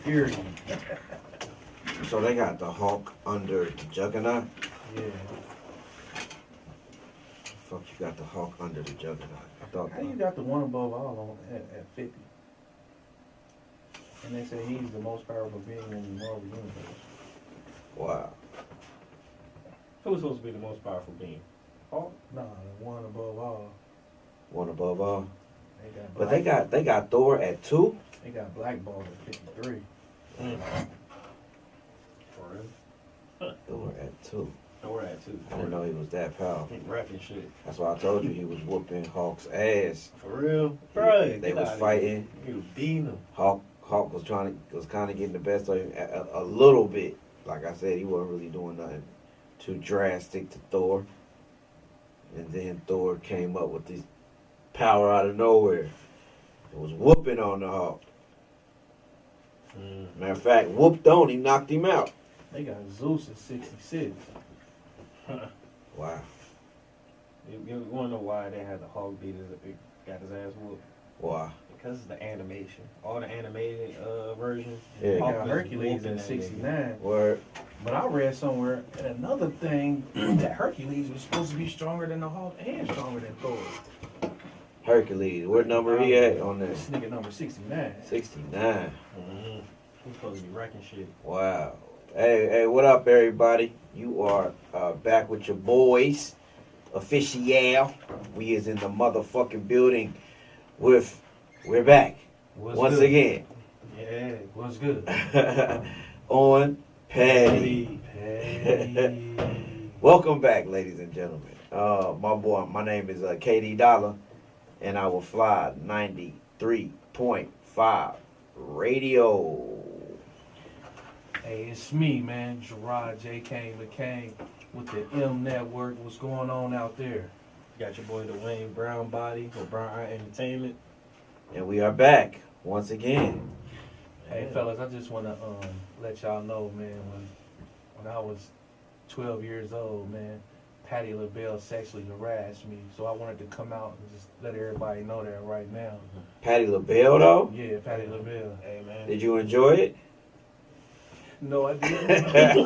Period. So they got the Hulk under the Juggernaut? Yeah. Fuck, you got the Hulk under the Juggernaut. I thought How you got the one above all on at 50? And they say he's the most powerful being in the Marvel Universe. Wow. Who's supposed to be the most powerful being? Oh, nah, the one above all. One above all. They got They got Thor at 2? They got blackballed at 53. For real? Thor at 2. Thor at 2. I didn't know he was that powerful. He rapping shit. That's why I told you he was whooping Hulk's ass. For real? Bro, They was fighting. He was beating him. Hulk was kind of getting the best of him a little bit. Like I said, he wasn't really doing nothing too drastic to Thor. And then Thor came up with this power out of nowhere. It was whooping on the Hulk. Matter of fact, whooped on, he knocked him out. They got Zeus at 66. Wow. You want to know why they had the Hulk beat got his ass whooped? Why? Because of the animation. All the animated versions. Yeah. They Hulk got was Hercules whooping at that 69. Word. But I read somewhere another thing that Hercules was supposed to be stronger than the Hulk and stronger than Thor. Hercules. What number he at on This this? nigga number 69. 69. Mm-hmm. He's supposed to be wrecking shit. Wow. Hey, what up, everybody? You are back with your boys, Official. We is in the motherfucking building we're back once again. Yeah, what's good? On Patty. Welcome back, ladies and gentlemen. My name is KD Dolla, and I will fly 93.5 radio. Hey, it's me, man, Gerard J.K. McCain with the M Network. What's going on out there? You got your boy Dwayne Brown Body with Brown Eye Entertainment. And we are back once again. Hey, fellas, I just want to let y'all know, man, when I was 12 years old, man, Patti LaBelle sexually harassed me. So I wanted to come out and just let everybody know that right now. Patti LaBelle, though? Yeah, Patti LaBelle. Hey, man. Did you enjoy it? No, I didn't. Nah,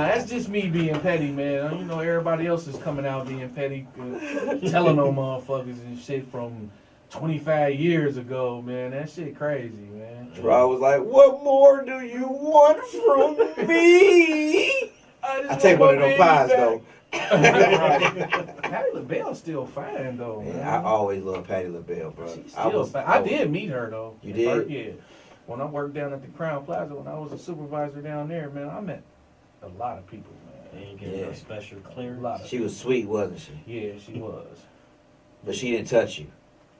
that's just me being petty, man. You know, everybody else is coming out being petty, telling them motherfuckers and shit from 25 years ago, man. That shit crazy, man. I was like, what more do you want from me? I take one of them pies, though. Patti LaBelle's still fine, though, man. I always love Patti LaBelle, bro. She's still fine. I did meet her, though. You did? Yeah. When I worked down at the Crown Plaza, when I was a supervisor down there, man, I met a lot of people, man. They ain't getting no special clearance. A lot of She was sweet, wasn't she? Yeah, she was. But she didn't touch you.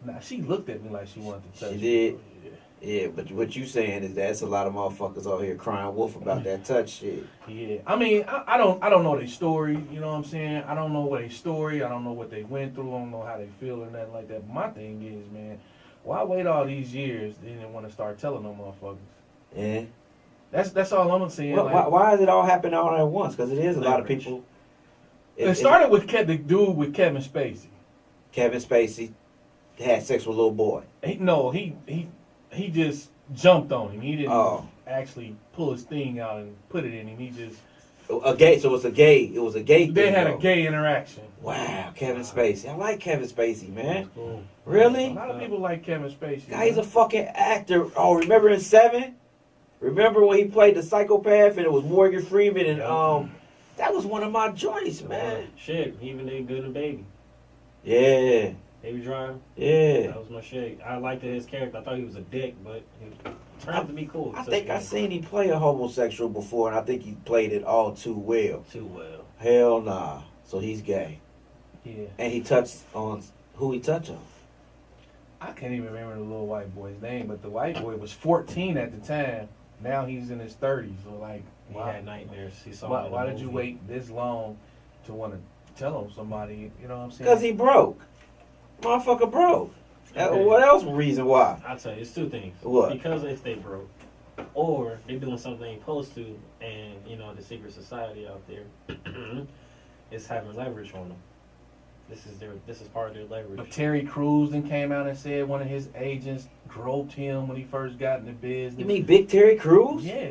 Nah, she looked at me like she wanted to touch me. She did? Yeah. Yeah, but what you saying is that's a lot of motherfuckers out here crying wolf about that touch shit. Yeah, I mean, I don't know their story. You know what I'm saying? I don't know their story. I don't know what they went through. I don't know how they feel or nothing like that. But my thing is, man, why wait all these years? They didn't want to start telling them motherfuckers. Yeah. That's all I'm saying. Well, why is it all happening all at once? Because it is a lot of people. It started with the dude with Kevin Spacey. Kevin Spacey had sex with a little boy. He just jumped on him. He didn't actually pull his thing out and put it in him. He just it was a gay They thing, had though. a gay interaction. Wow, Kevin Spacey. I like Kevin Spacey, man. Cool. Really? A lot of people like Kevin Spacey. Guy, he's a fucking actor. Oh, remember in Seven? Remember when he played the psychopath and it was Morgan Freeman and that was one of my joints, man. Shit, he even did Good and Baby. Yeah. Baby Driver. Yeah. That was my shit. I liked his character. I thought he was a dick, but he turned out to be cool. I think I seen he play a homosexual before, and I think he played it all too well. Too well. Hell nah. So he's gay. Yeah. And he touched on who he touched on. I can't even remember the little white boy's name, but the white boy was 14 at the time. Now he's in his 30s. So like, He had nightmares. He saw why did you wait this long to want to tell him somebody? You know what I'm saying? Because he broke. Motherfucker broke. Okay. What else reason why? I'll tell you, it's two things. What? Because if they broke, or they're doing something they ain't supposed to, and, you know, the secret society out there is having leverage on them. This is part of their leverage. But Terry Crews then came out and said one of his agents groped him when he first got in the business. You mean Big Terry Crews? Yeah.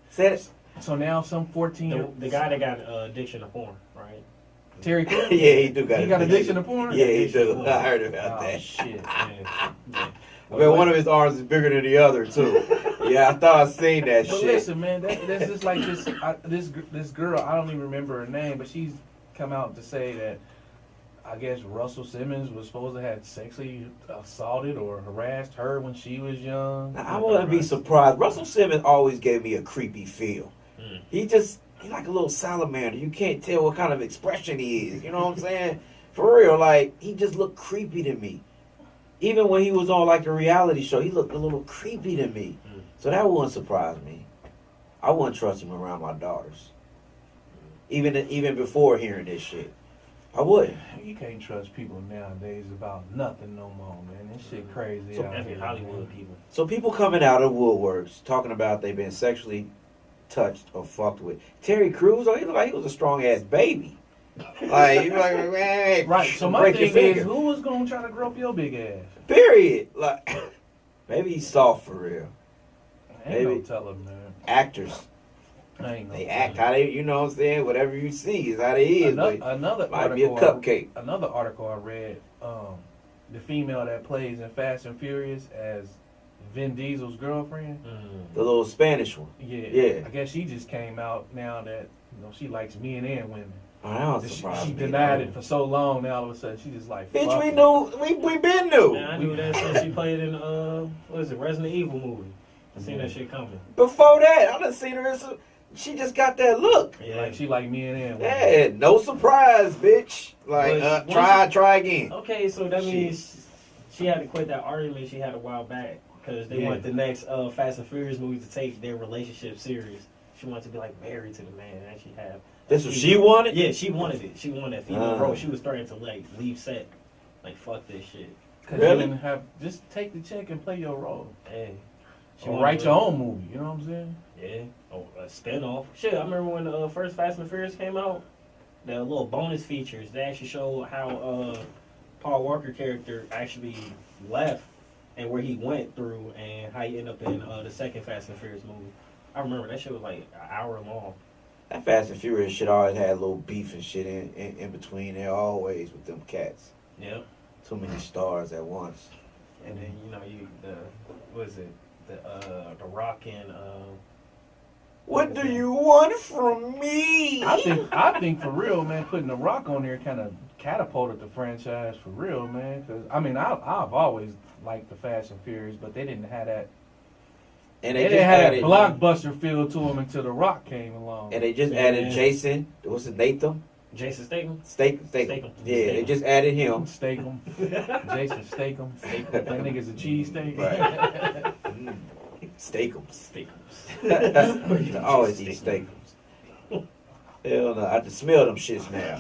Said So now some 14 The guy that got addiction to porn, right? Terry Crews? Yeah, he do got. He got addiction to porn? Yeah, he do. I heard about Oh, that. shit. Yeah. I mean, one of his arms is bigger than the other too. Yeah, I thought I seen that But shit. listen, man, that's just like this girl. I don't even remember her name, but she's come out to say that I guess Russell Simmons was supposed to have sexually assaulted or harassed her when she was young. Now, I wouldn't be surprised. Russell Simmons always gave me a creepy feel. He's like a little salamander. You can't tell what kind of expression he is. You know what I'm saying? For real, like he just looked creepy to me. Even when he was on like a reality show, he looked a little creepy to me. So that wouldn't surprise me. I wouldn't trust him around my daughters. Even before hearing this shit. I wouldn't. You can't trust people nowadays about nothing no more, man. This shit crazy. So out Definitely here, Hollywood man. people. So people coming out of woodworks talking about they've been sexually touched or fucked with. Terry Crews, he looked like he was a strong ass baby. Like, you like, man, Right. So my break your thing is, finger. who was gonna try to grope your big ass? Period. Like, maybe he's soft for real. Ain't Maybe. no telling, man. Actors, Ain't no they telling. act how they, you know what I'm saying? Whatever you see is how they is. Another Might be a article. cupcake. Another article I read. The female that plays in Fast and Furious as Vin Diesel's girlfriend. The little Spanish one. Yeah. I guess she just came out now that she likes men and women. Oh, that don't She surprise me. denied it for so long. Now all of a sudden she just like. Bitch, fuck we it. knew. We been knew. Man, I knew that since she played in what is it, Resident Evil movie. I seen that shit coming. Before that, I done seen her. She just got that look. Yeah. Like she like men and women. Yeah, no surprise, bitch. Like, But try again. Okay, so that Shit. means she had to quit that argument she had a while back because they Yeah. want the next Fast and Furious movie to take their relationship serious. She wanted to be like married to the man and she have. This what she wanted? Yeah, she wanted it. She wanted a female Ah. role. She was starting to like leave set. Like fuck this shit. Cause Really? you didn't have just take the check and play your role. Hey. Or write your own movie. You know what I'm saying? Yeah. Oh, a spinoff. Shit, I remember when the first Fast and Furious came out. The little bonus features they actually showed how Paul Walker character actually left and where he went through and how he ended up in the second Fast and Furious movie. I remember that shit was like an hour long. That Fast and Furious shit always had a little beef and shit in between there always with them cats. Yep. Too many stars at once. And then what is it? The Rock and What do you want from me? I think for real, man, putting The Rock on there kind of catapulted the franchise for real, man. Because I mean, I've always liked the Fast and Furious, but they didn't have that. And They they didn't just have that added blockbuster feel to them until The Rock came along. And they just added Jason. What's his Nathan? Jason Statham. Statham. Yeah, they just added him. Statham, Jason Statham. That nigga's a cheesesteak. Right. Steakums. Steakums. I always eat steakums. Hell no, I can smell them shits now.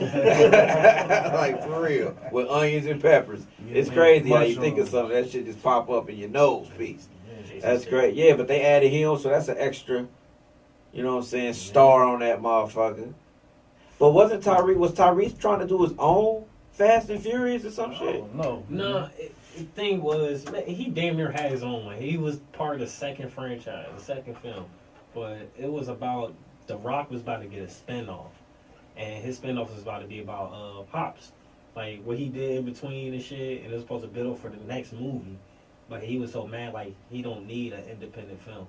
Like for real. With onions and peppers. Yeah, It's man, crazy how you think of mushrooms. something, that shit just pop up in your nose piece. Jason That's Statham. great. Yeah, but they added him, so that's an extra, you know what I'm saying, star on that motherfucker. But was Tyrese trying to do his own Fast and Furious or some shit? No. No, the thing was, man, he damn near had his own one. He was part of the second franchise, the second film. But it was about, The Rock was about to get a spinoff. And his spinoff was about to be about Pops. Like, what he did in between and shit, and it was supposed to build for the next movie. But he was so mad, like, he don't need an independent film.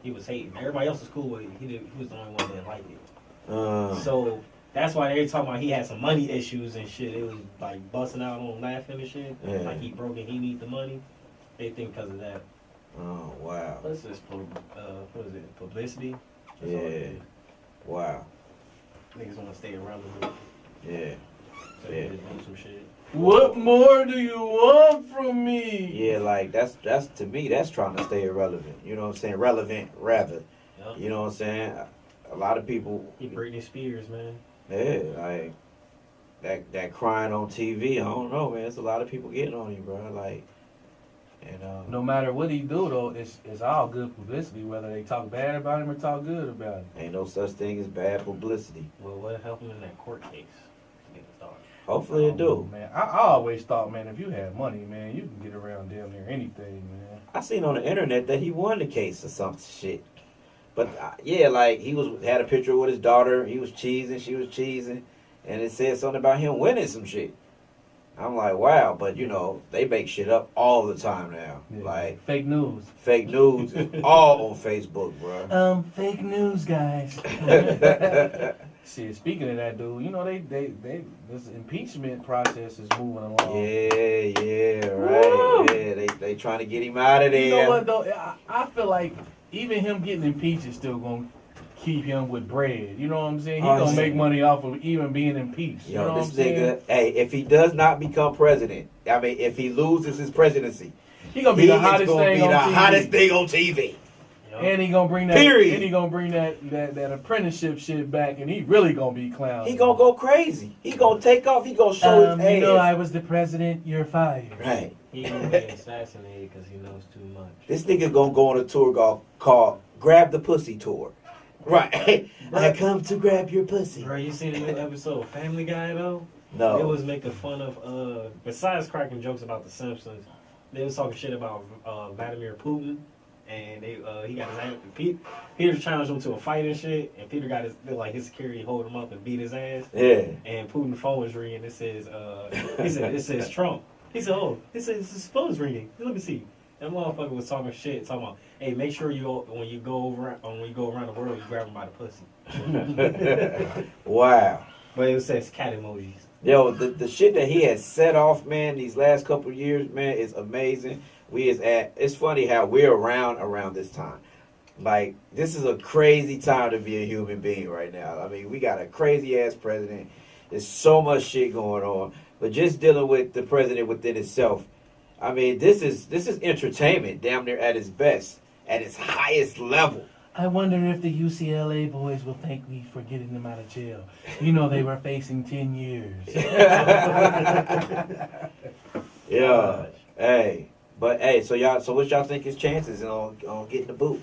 He was hating. Everybody else was cool with it. He was the only one that didn't like it. So that's why they were talking about he had some money issues and shit. It was like busting out on laughing and shit. Yeah. Like he broke and he need the money. They think because of that. Oh, wow. What's this? What is it? Publicity? That's all it Yeah. is. Wow. Niggas want to stay relevant. Yeah. So Yeah. they just do some shit. What more do you want from me? Yeah, like that's to me, that's trying to stay irrelevant. You know what I'm saying? Relevant, rather. Yep. You know what I'm saying? A lot of people, He Britney Spears, man. yeah, like that crying on TV. I don't know, man. It's a lot of people getting on you, bro. Like, and No matter what he do though, it's all good publicity. Whether they talk bad about him or talk good about him. ain't no such thing as bad publicity. Well, what helped him in that court case to get the start? Hopefully it do. Man, I always thought, man, if you had money, man, you can get around damn near anything, man. I seen on the internet that he won the case or some shit. But yeah, like he had a picture with his daughter. He was cheesing, she was cheesing, and it said something about him winning some shit. I'm like, wow, but you know, they make shit up all the time now. Yeah. Like Fake news. Fake news is all on Facebook, bro. Fake news, guys. Shit, speaking of that, dude, you know this impeachment process is moving along. Yeah, right. Woo! Yeah, they trying to get him out of there. You know what though? I feel like even him getting impeached is still gonna keep him with bread. You know what I'm saying? He gonna make money off of even being impeached. Yo, you know this what I'm nigga, saying? hey, if he does not become president, I mean, if he loses his presidency, He gonna be the hottest thing on TV. hottest thing on TV. And he gonna bring that. Period. And he gonna bring that apprenticeship shit back, and he really gonna be clown. He gonna go crazy. He gonna take off. He gonna show his ass. You know, I was the president. You're fired. Right. He gonna be assassinated because he knows too much. This nigga gonna go on a tour called Grab the Pussy Tour. Right. I come to grab your pussy. Bro, you seen the new episode of Family Guy though? No. It was making fun of besides cracking jokes about the Simpsons, they was talking shit about Vladimir Putin, and he got his ass. Peter challenged him to a fight and shit, and Peter got his security hold him up and beat his ass. Yeah. And Putin's phone was ringing. It says it says Trump. He said, oh, his phone's ringing. Let me see. That motherfucker was talking shit, talking about, hey, make sure when you go around the world, you grab him by the pussy. Wow. But it says cat emojis. Yo, the shit that he has set off, man, these last couple of years, man, is amazing. It's funny how we're around this time. Like, this is a crazy time to be a human being right now. I mean, we got a crazy ass president. There's so much shit going on. But just dealing with the president within itself, I mean, this is entertainment, damn near at its best, at its highest level. I wonder if the UCLA boys will thank me for getting them out of jail. You know, they were facing 10 years. Yeah. Hey. But, hey, so what y'all think his chances on getting the boot?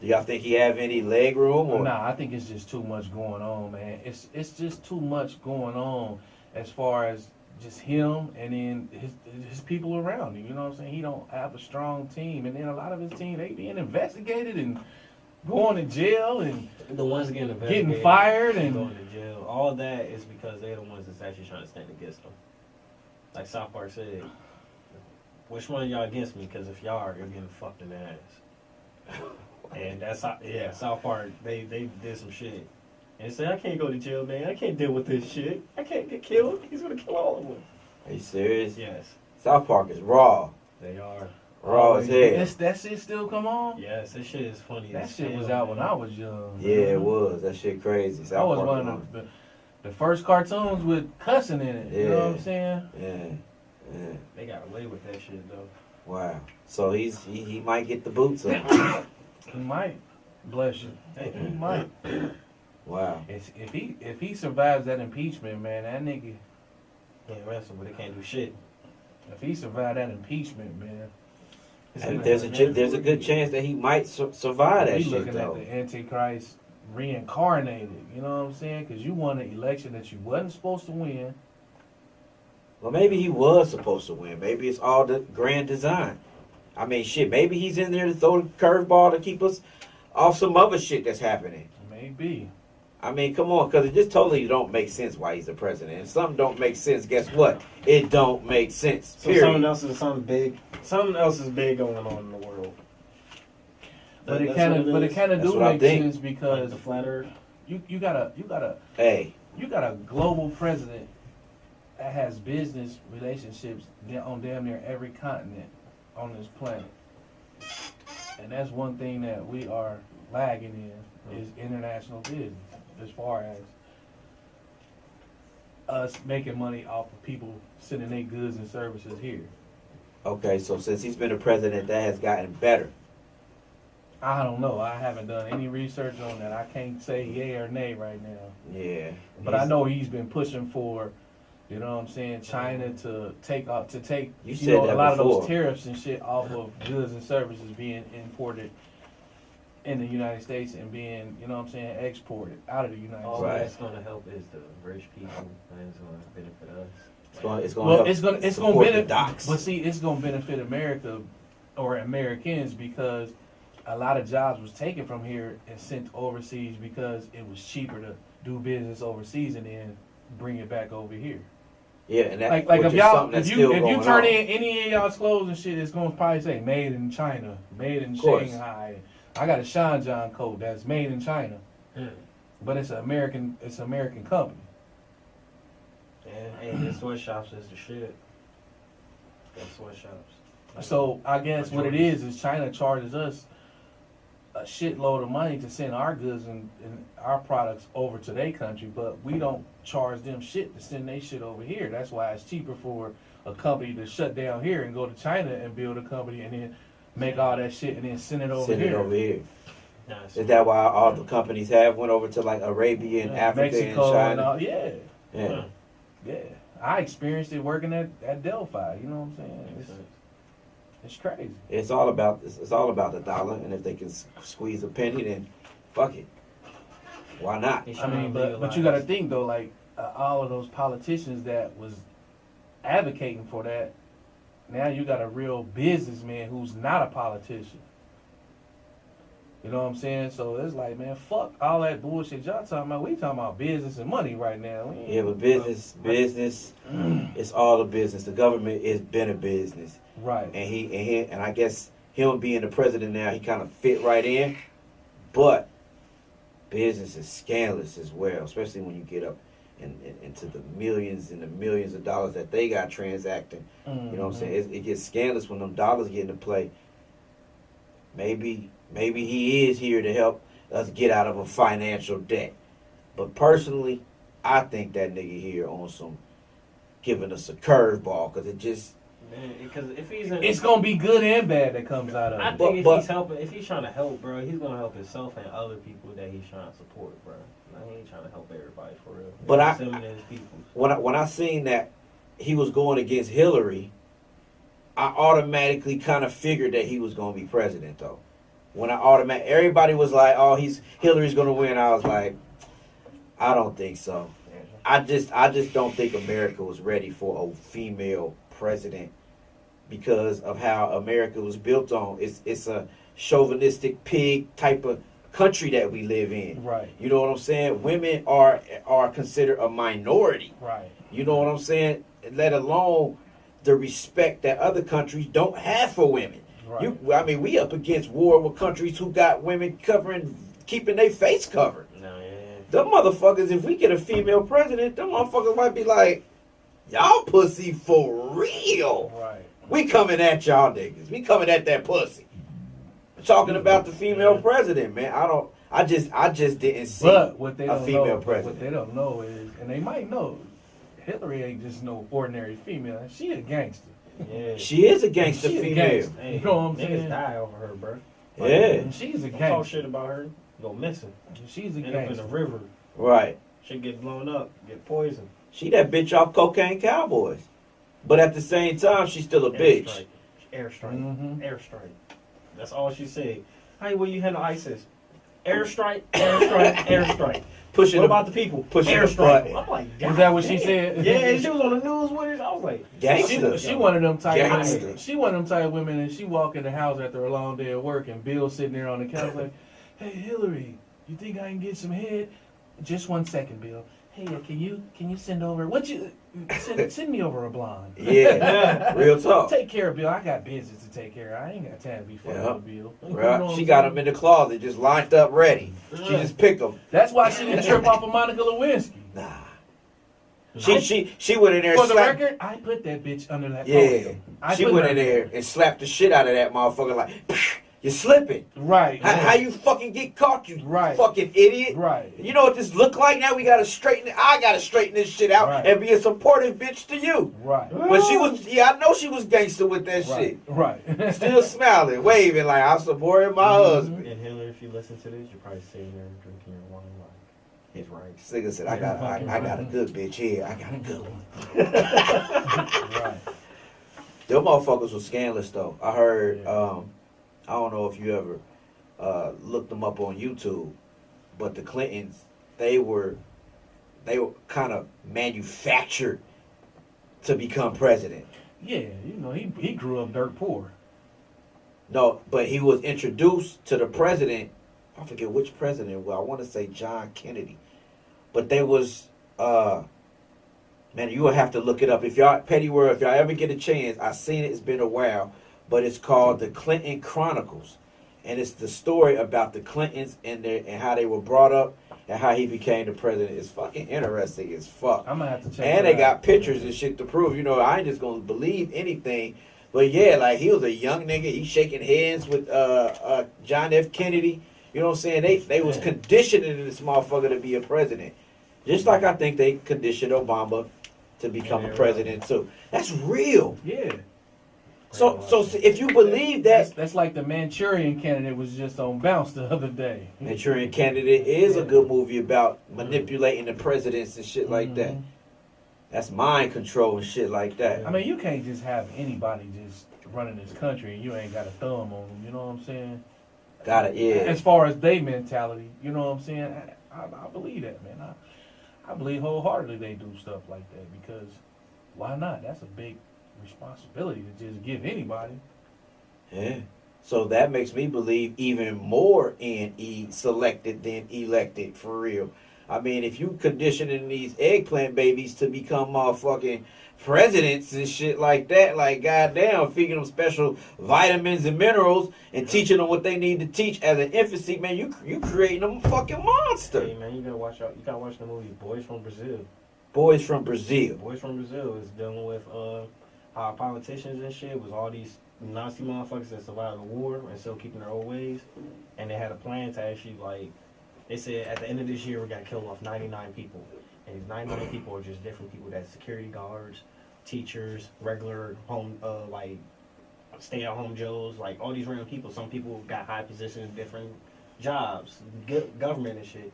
Do y'all think he have any leg room? Or? Nah, I think it's just too much going on, man. It's just too much going on as far as just him and then his people around him. You know what I'm saying? He don't have a strong team. And then a lot of his team, they being investigated and going to jail and the ones getting fired and going to jail. All of that is because they're the ones that's actually trying to stand against them. Like South Park said, which one of y'all against me? Because if y'all are, you're getting fucked in the ass. And that's how, South Park, they did some shit. And they said, I can't go to jail, man. I can't deal with this shit. I can't get killed. He's going to kill all of us. Are you serious? Yes. South Park is raw. They are. Raw as hell. That shit still come on? Yes, that shit is funny. That shit was out when I was young. Yeah, it was. That shit crazy. That was one of the first cartoons with cussing in it. You know what I'm saying? Yeah. They got away with that shit, though. Wow. So he might get the boots up. He might. Bless you. Hey, he might. Wow. If he survives that impeachment, man, that nigga Can't wrestle, but they can't do shit. If he survived that impeachment, man. And there's a good chance that he might survive that we shit, looking though. at the Antichrist reincarnated. You know what I'm saying? Because you won an election that you wasn't supposed to win. Well, maybe he was supposed to win. Maybe it's all the grand design. I mean, shit, maybe he's in there to throw the curveball to keep us off some other shit that's happening. Maybe. I mean, come on, because it just totally don't make sense why he's the president. And something don't make sense, guess what? It don't make sense. So something else is big going on in the world. But it kind of do make sense because like the flat earth. You got a global president that has business relationships on damn near every continent on this planet. And that's one thing that we are lagging in is international business as far as us making money off of people sending their goods and services here. Okay, so since he's been a president, that has gotten better. I don't know. I haven't done any research on that. I can't say yay or nay right now. Yeah. But I know he's been pushing for, you know what I'm saying, China to take a lot of those tariffs and shit off of goods and services being imported in the United States and being, you know what I'm saying, exported out of the United All States. Right. that's going to help is the rich people, and it's going to benefit us. It's going Well, help it's gonna support the benefit, docks. but see, it's gonna benefit America or Americans because a lot of jobs was taken from here and sent overseas because it was cheaper to do business overseas and then bring it back over here. Yeah, and that Like which if is y'all something that's if still you going turn on. in any of y'all's clothes and shit, it's gonna probably say made in China, made in Of course. Shanghai. I got a Sean John coat that's made in China, but it's an American company. And the sweatshops is the shit. The sweatshops. So I guess what it is China charges us a shitload of money to send our goods and our products over to their country, but we don't charge them shit to send their shit over here. That's why it's cheaper for a company to shut down here and go to China and build a company and then make all that shit and then send it over Send here. it over here. Nice. Is that why all the companies went over to like Arabia and Africa Mexico and China? and all, yeah. Yeah. Yeah. I experienced it working at Delphi, you know what I'm saying? It's crazy. It's all about the dollar, and if they can squeeze a penny, then fuck it. Why not? They I mean, but you got to think though, like all of those politicians that was advocating for that, now you got a real businessman who's not a politician. You know what I'm saying? So it's like, man, fuck all that bullshit y'all talking about. We talking about business and money right now. We ain't- Yeah, but business, it's all a business. The government has been a business, Right. and I guess him being the president now, he kind of fit right in. But business is scandalous as well, especially when you get up into the millions and the millions of dollars that they got transacting. You know what I'm saying? It gets scandalous when them dollars get into play. Maybe he is here to help us get out of a financial debt. But personally, I think that nigga here on some giving us a curveball because it just. Because if he's It's gonna be good and bad that comes out of I it. think But- if he's trying to help, bro, he's gonna help himself and other people that he's trying to support, bro. Like, he ain't trying to help everybody for real. But It's him and his people. When I seen that he was going against Hillary, I automatically kind of figured that he was going to be president, though. Everybody was like, "Oh, Hillary's going to win." I was like, I don't think so. I just don't think America was ready for a female president because of how America was built on. It's a chauvinistic pig type of country that we live in. Right. You know what I'm saying? Women are considered a minority. Right. You know what I'm saying? Let alone the respect that other countries don't have for women. Right. We up against war with countries who got women keeping their face covered. No, yeah. Them motherfuckers, if we get a female president, them motherfuckers might be like, y'all pussy for real. Right. We coming at y'all niggas. We coming at that pussy. Talking about the female president, man. I just didn't see But what they a don't female know, president. what they don't know is, and they might know, Hillary ain't just no ordinary female. She a gangster. Yeah. She is a gangster She a female. gangster. Hey, You know what I'm niggas saying? die over her, bro. Yeah. And she's a Don't talk gangster. shit about her. Go missing. She's a End up in gangster. the river. Right. Shit get blown up. Get poisoned. She that bitch off Cocaine Cowboys. But at the same time, she's still a bitch. Airstrike. Mhm. Airstrike. That's all she said. Hey, where you handle ISIS? Airstrike. Airstrike. Airstrike. Pushing What the about the people? pushing the Airstrike. button. I'm like, Is that what she damn. said? Yeah, she was on the news with it. I was like, Gangster. She one of them type Gangster. women. She one of them type of women, and she walk in the house after a long day of work, and Bill's sitting there on the couch like, "Hey Hillary, you think I can get some head? Just 1 second, Bill. Hey, can you send over send me over a blonde? Yeah. Real talk. Take care of Bill. I got business to take care of. I ain't got time to be fucking Yeah. with Bill. You know Right. what She I'm got saying? him in the closet, just lined up, ready. She just pick them. That's why she didn't trip off of Monica Lewinsky. Nah. She went in there. For And the slapped, record, I put that bitch under that yeah. podium. I She put went her in there and slapped the shit out of that motherfucker. Like, you're slipping. Right. How you fucking get caught? You Right. fucking idiot. Right. You know what this look like now? We gotta straighten it. I gotta straighten this shit out Right. and be a supportive bitch to you. Right. But she was, I know she was gangster with that Right. Right. shit. Still smiling, waving like I'm supporting my husband. and Hillary, if you listen to this, you're probably sitting there drinking your wine like, he's right. This nigga said, I got a good bitch here. I got a good one. Right. Them motherfuckers was scandalous though. I heard, I don't know if you ever looked them up on YouTube. But the Clintons, they were kind of manufactured to become president. Yeah, he grew up dirt poor. No, but he was introduced to the president. I forget which president. Well, I want to say John Kennedy. But they was, man, you will have to look it up. If y'all, Petty World, if y'all ever get a chance, I've seen it. It's been a while. But it's called The Clinton Chronicles. And it's the story about the Clintons and how they were brought up and how he became the president. It's fucking interesting as fuck. I'm going to have to check And it they out. got pictures and shit to prove. I ain't just going to believe anything. But yeah, like he was a young nigga. He shaking hands with John F. Kennedy. You know what I'm saying? They was conditioning this motherfucker to be a president. Just like I think they conditioned Obama to become a president too. That's real. Yeah. So if you believe that, That's like the Manchurian Candidate was just on Bounce the other day. Manchurian Candidate is a good movie about manipulating the presidents and shit like that. That's mind control and shit like that. I mean, you can't just have anybody just running this country and you ain't got a thumb on them. You know what I'm saying? Got it, yeah. As far as their mentality, you know what I'm saying? I believe that, man. I believe wholeheartedly they do stuff like that because why not? That's a big responsibility to just give anybody. Yeah. So that makes me believe even more in selected than elected, for real. I mean, if you conditioning these eggplant babies to become motherfucking presidents and shit like that, like goddamn, feeding them special vitamins and minerals and teaching them what they need to teach as an infancy, man, you creating them a fucking monster. Hey man, you gotta watch out. You gotta watch the movie Boys from Brazil. Boys from Brazil. Boys from Brazil is dealing with how politicians and shit was all these Nazi motherfuckers that survived the war and still keeping their old ways, and they had a plan to actually they said at the end of this year we got to kill off 99 people, and these 99 people are just different people. That's security guards, teachers, regular home stay-at-home Joes, like all these random people. Some people got high positions, different jobs, government and shit,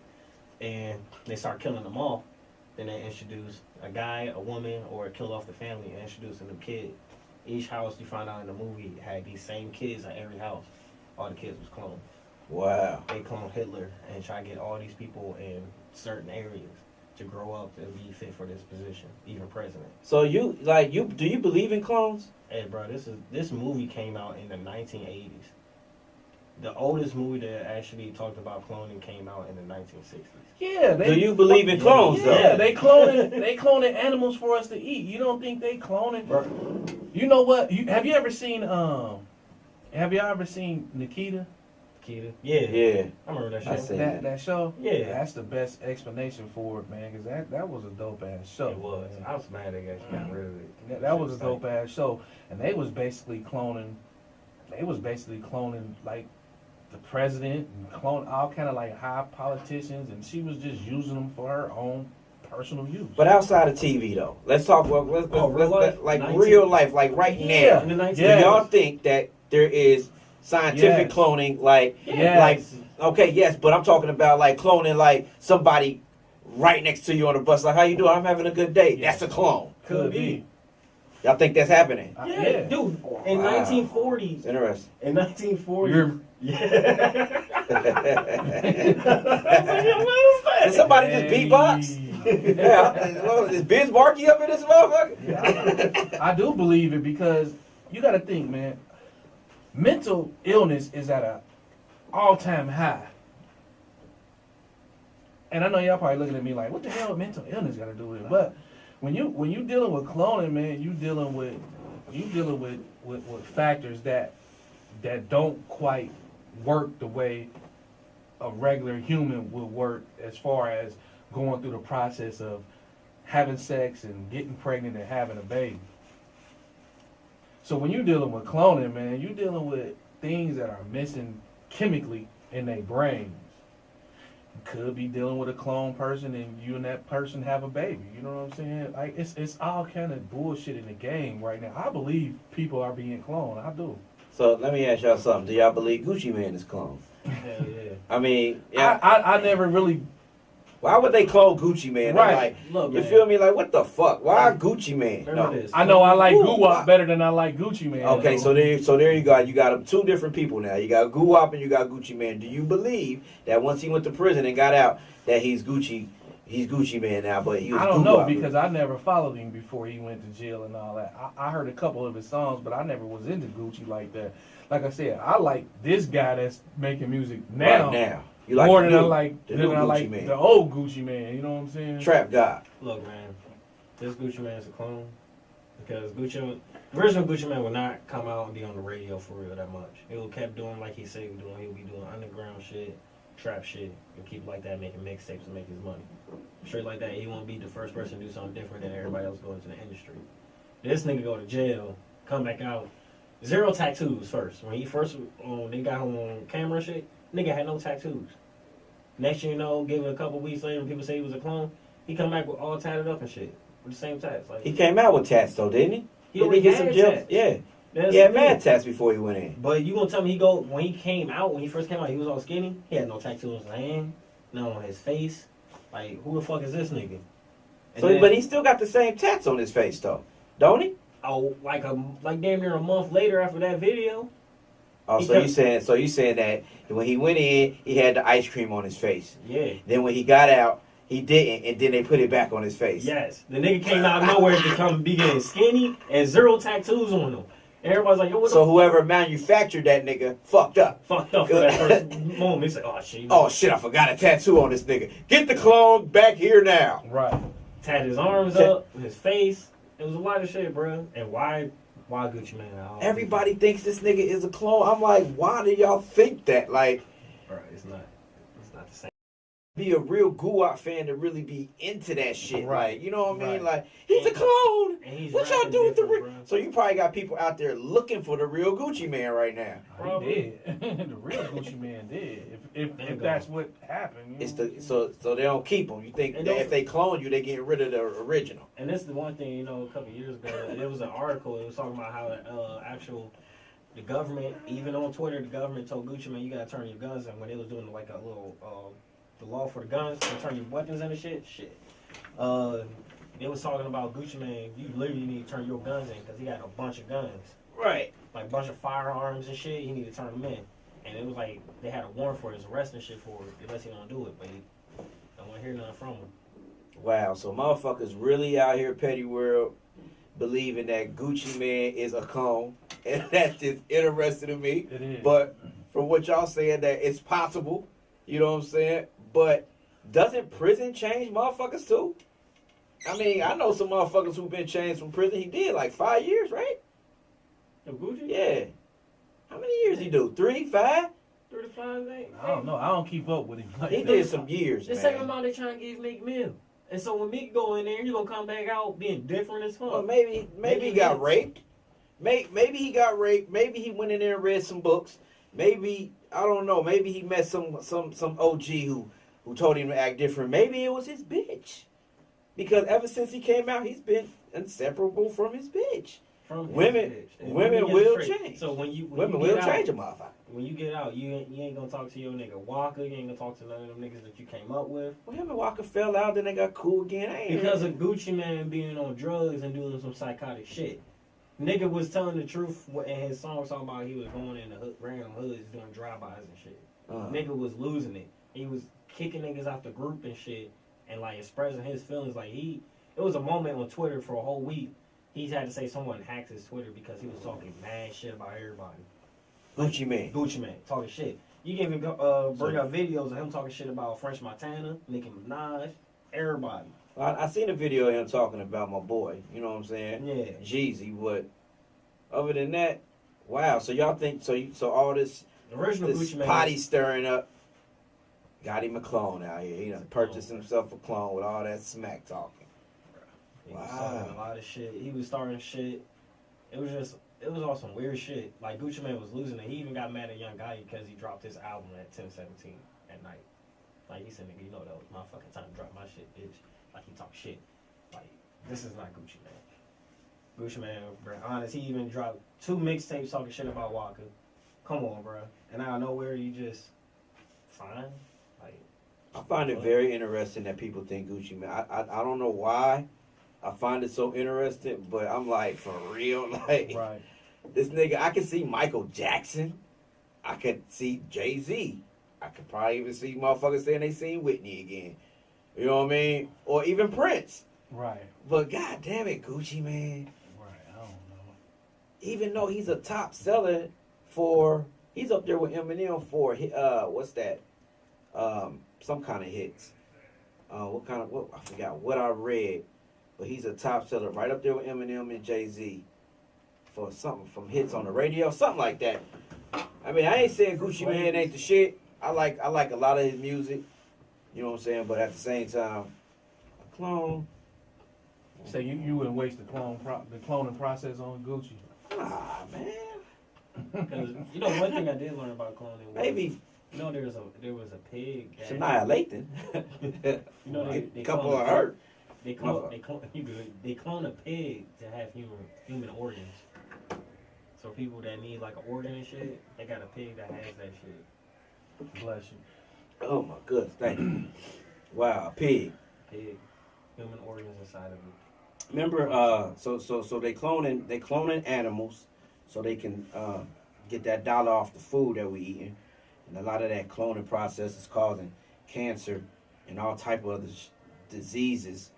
and they start killing them off. Then they introduce a guy, a woman, or kill off the family and introduce a new kid. Each house you find out in the movie had these same kids at every house. All the kids was cloned. Wow. They cloned Hitler and try to get all these people in certain areas to grow up and be fit for this position, even president. So do you believe in clones? Hey, bro, this movie came out in the 1980s. The oldest movie that actually talked about cloning came out in the 1960s. Yeah. Do you believe in clones, though? Yeah, they cloning animals for us to eat. You don't think they cloning? Bro. You know what? Have you ever seen Nikita? Nikita? Yeah. I remember that show. I see. That show? Yeah. That's the best explanation for it, man, because that was a dope ass show. It was. Man. I was mad they actually got rid of it. That was a dope ass show. And they was basically cloning like the president and clone all kind of like high politicians, and she was just using them for her own personal use. But outside of TV, though, let's talk about real life, like right now. In the 1980s. Do y'all think that there is scientific cloning, like, okay, yes, but I'm talking about like cloning like somebody right next to you on the bus, like, how you doing? I'm having a good day. Yeah. That's a clone. Could be. Y'all think that's happening? Yeah, dude. In 1940s. It's interesting. In 1940s. Yeah. Did somebody just beatbox? Yeah. Is Biz Markie up in this motherfucker? Yeah, I do believe it because you got to think, man. Mental illness is at an all-time high. And I know y'all probably looking at me like, what the hell mental illness got to do with it? But when you dealing with cloning, man, you dealing with factors that don't quite work the way a regular human would work, as far as going through the process of having sex and getting pregnant and having a baby. So when you're dealing with cloning, man, you're dealing with things that are missing chemically in their brains. You could be dealing with a clone person and you and that person have a baby. You know what I'm saying? Like it's all kind of bullshit in the game right now. I believe people are being cloned. I do. So let me ask y'all something. Do y'all believe Gucci Mane is cloned? Hell yeah. I mean, yeah. I never really Why would they clone Gucci Man? They're Right. Like, Look, you man. feel me? Like, what the fuck? Why Gucci Man? Remember No. this. I know I like Ooh, Guwap better than I like Gucci Man. Okay, though. so there you go. You got two different people now. You got Guwap and you got Gucci Man. Do you believe that once he went to prison and got out, that he's Gucci Man now? But he was I don't know Guwap. because I never followed him before he went to jail and all that. I heard a couple of his songs, but I never was into Gucci like that. Like I said, I like this guy that's making music now, right now. You like more the than I new- like the than new I Gucci like Man. the old Gucci Man. You know what I'm saying? Trap God. Look, man, this Gucci Man is a clone because the original Gucci Man will not come out and be on the radio for real that much. He'll kept doing like he said he was doing. He'll be doing underground shit, trap shit, and keep like that, making mixtapes and make his money. Straight like that, he won't be the first person to do something different than everybody else going to the industry. This nigga go to jail, come back out, 0 tattoos first. When he first they got him on camera shit, nigga had no tattoos. Next thing you know, give it a couple weeks later, and people say he was a clone. He come back with all tatted up and shit with the same tats. Like He came out with tats though, didn't he? he Didn't already get some had jail? tats. Yeah. That's He had the thing. mad tats before he went in. But you gonna tell me when he came out, when he first came out, he was all skinny. He had no tattoo on his hand, no on his face. Like who the fuck is this nigga? And So, then- but he still got the same tats on his face though, don't he? oh, like damn near a month later after that video. Oh, He so kept- you saying that when he went in, he had the ice cream on his face. Yeah. Then when he got out, he didn't, and then they put it back on his face. Yes. The nigga came out of nowhere to come be getting skinny and 0 tattoos on him. Everybody's like, yo, what So the whoever manufactured that nigga fucked up. fucked up for that first moment? He's like, oh shit. Oh shit, I forgot a tattoo on this nigga. Get the clone back here now. Right. Tat his arms up, his face. It was a lot of shit, bro. And why Gucci Man? Everybody thinks this nigga is a clone. I'm like, why do y'all think that? Like, Bro, it's not the same. be a real Guwap fan to really be into that shit. Right. Like, you know what I mean? Right. Like, he's a clone. And he's What y'all rapping do with the different, real? bro. So you probably got people out there looking for the real Gucci Man right now. He did. The real Gucci Man did. If that's what happened. You It's know? so they don't keep them. You think And that don't- if they clone you, they getting rid of the original? And this is the one thing, you know, a couple of years ago, there was an article. It was talking about how the government, even on Twitter, the government told Gucci Man, you gotta turn your guns in when they was doing like a little the law for the guns, to turn your weapons in and shit. They was talking about Gucci Man, you literally need to turn your guns in because he had a bunch of guns, Right. like a bunch of firearms and shit. He need to turn them in, and it was like they had a warrant for his arrest and shit for it unless he don't do it, but he don't want to hear nothing from him. Wow. So motherfuckers really out here, petty world, believing that Gucci Man is a clone, and that's just interesting to me. It is. But from what y'all saying, that it's possible. You know what I'm saying? But doesn't prison change motherfuckers too? I mean, I know some motherfuckers who've been changed from prison. He did like 5 years, right? The Gucci? Yeah. How many years he do? 3, 5? 35 ain't. I don't know. I don't keep up with him. Like He that. did some years, The same man. amount they trying to give Meek Mill. And so when Meek go in there, you gonna come back out being different as fuck. Well, maybe he got raped. Maybe he got raped. Maybe he went in there and read some books. Maybe I don't know. Maybe he met some OG who told him to act different. Maybe it was his bitch. Because ever since he came out, he's been inseparable from his bitch. From his Women- bitch. And women he gets will straight. change. So when you Women get will out, change a motherfucker. When you get out, you ain't gonna talk to your nigga Walker. You ain't gonna talk to none of them niggas that you came up with. Well, him and Walker fell out, then they got cool again. I ain't Because of Gucci Man being on drugs and doing some psychotic shit. Nigga was telling the truth in his songs talking about he was going in the random hoods doing drive-bys and shit. Nigga was losing it. He was kicking niggas out the group and shit and like expressing his feelings. Like it was a moment on Twitter for a whole week. He had to say someone hacked his Twitter because he was talking mad shit about everybody. Gucci Man. Gucci Man talking shit. You can even bring up videos of him talking shit about French Montana, Nicki Minaj, everybody. I seen a video of him talking about my boy. You know what I'm saying? Yeah. Jeezy. But other than that, wow. So y'all think so all this The original this Gucci Man. potty stirring up got him a clone out here. He done purchased himself a clone with all that smack talking. He was Wow. starting a lot of shit. He was starting shit. It was all some weird shit. Like Gucci Man was losing it. He even got mad at Young Guy because he dropped his album at 10:17 at night. Like he said, nigga, you know that was my fucking time to drop my shit, bitch. Like he talk shit. Like this is not Gucci Man. Gucci Man, bro, honest, he even dropped 2 mixtapes talking shit about Walker. Come on, bro. And out of nowhere, you just fine. Like I find it very interesting that people think Gucci man. I don't know why. I find it so interesting, but I'm like, for real, like Right. this nigga. I can see Michael Jackson. I could see Jay-Z. I could probably even see motherfuckers saying they seen Whitney again. You know what I mean? Or even Prince. Right. But god damn it, Gucci man. Right. I don't know. Even though he's a top seller for, he's up there with Eminem for what's that? Some kind of hits. What I forgot what I read, but he's a top seller right up there with Eminem and Jay-Z for something from hits on the radio, something like that. I mean, I ain't saying Gucci Mane ain't the shit. I like a lot of his music. You know what I'm saying? But at the same time, a clone. So you wouldn't waste the cloning process on Gucci? Nah, man. Because you know one thing I did learn about cloning was, Maybe you know there was a pig. Shania Lathan. You know A couple of her. They clone a pig to have human organs. So people that need like an organ and shit, they got a pig that has that shit. Bless you. Oh my goodness, thank you. Wow, a pig. Pig, human organs inside of it. Remember, so they cloning animals so they can get that dollar off the food that we eating, and a lot of that cloning process is causing cancer and all type of other diseases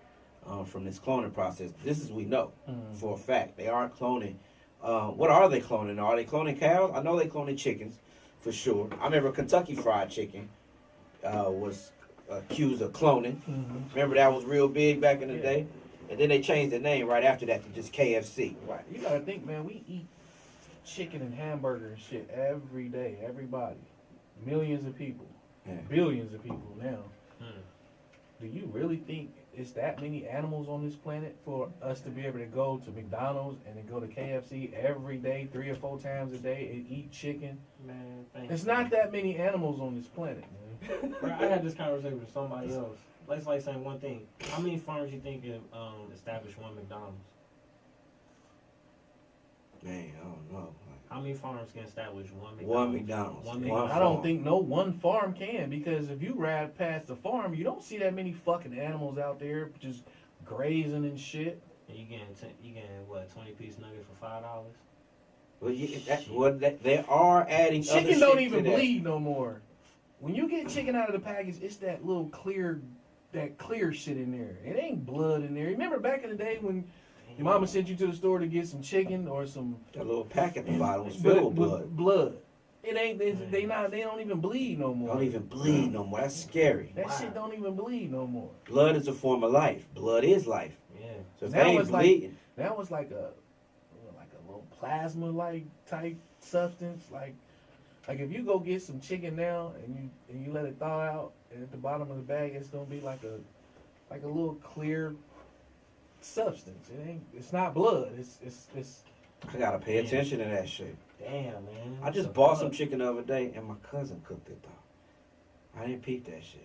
from this cloning process. This is we know for a fact. They are cloning. What are they cloning? Are they cloning cows? I know they cloning chickens for sure. I remember Kentucky Fried Chicken was accused of cloning. Remember that was real big back in the day? And then they changed the name right after that to just KFC. Right. You gotta think, man, we eat chicken and hamburger and shit every day, everybody. Millions of people. Yeah. Billions of people now. Do you really think it's that many animals on this planet for us to be able to go to McDonald's and then go to KFC every day, 3 or 4 times a day, and eat chicken? Man, It's not that many animals on this planet, man. Bro, I had this conversation with somebody else. Let's like saying one thing. How many farms you think can establish one McDonald's? Man, I don't know. How many farms can establish one McDonald's? One McDonald's. One One McDonald's. I don't think no one farm can, because if you ride past the farm, you don't see that many fucking animals out there just grazing and shit. And you getting what, 20-piece nugget for $5? Well, they are adding other Chicken shit don't to even that. bleed no more. When you get chicken out of the package, it's that little clear shit in there. It ain't blood in there. Remember back in the day when your mama sent you to the store to get some chicken or some That little pack at the bottom was filled with blood. Blood. It ain't. They don't even bleed no more. Don't even bleed no more. That's scary. That shit don't even bleed no more. Blood is a form of life. Blood is life. Yeah. So if That they ain't was bleeding, That was like a little plasma like type substance. Like if you go get some chicken now and you let it thaw out, and at the bottom of the bag it's gonna be like a little clear substance. It's not blood. It's I gotta pay attention to that shit. Damn, man. I just bought some chicken the other day, and my cousin cooked it though. I didn't peep that shit.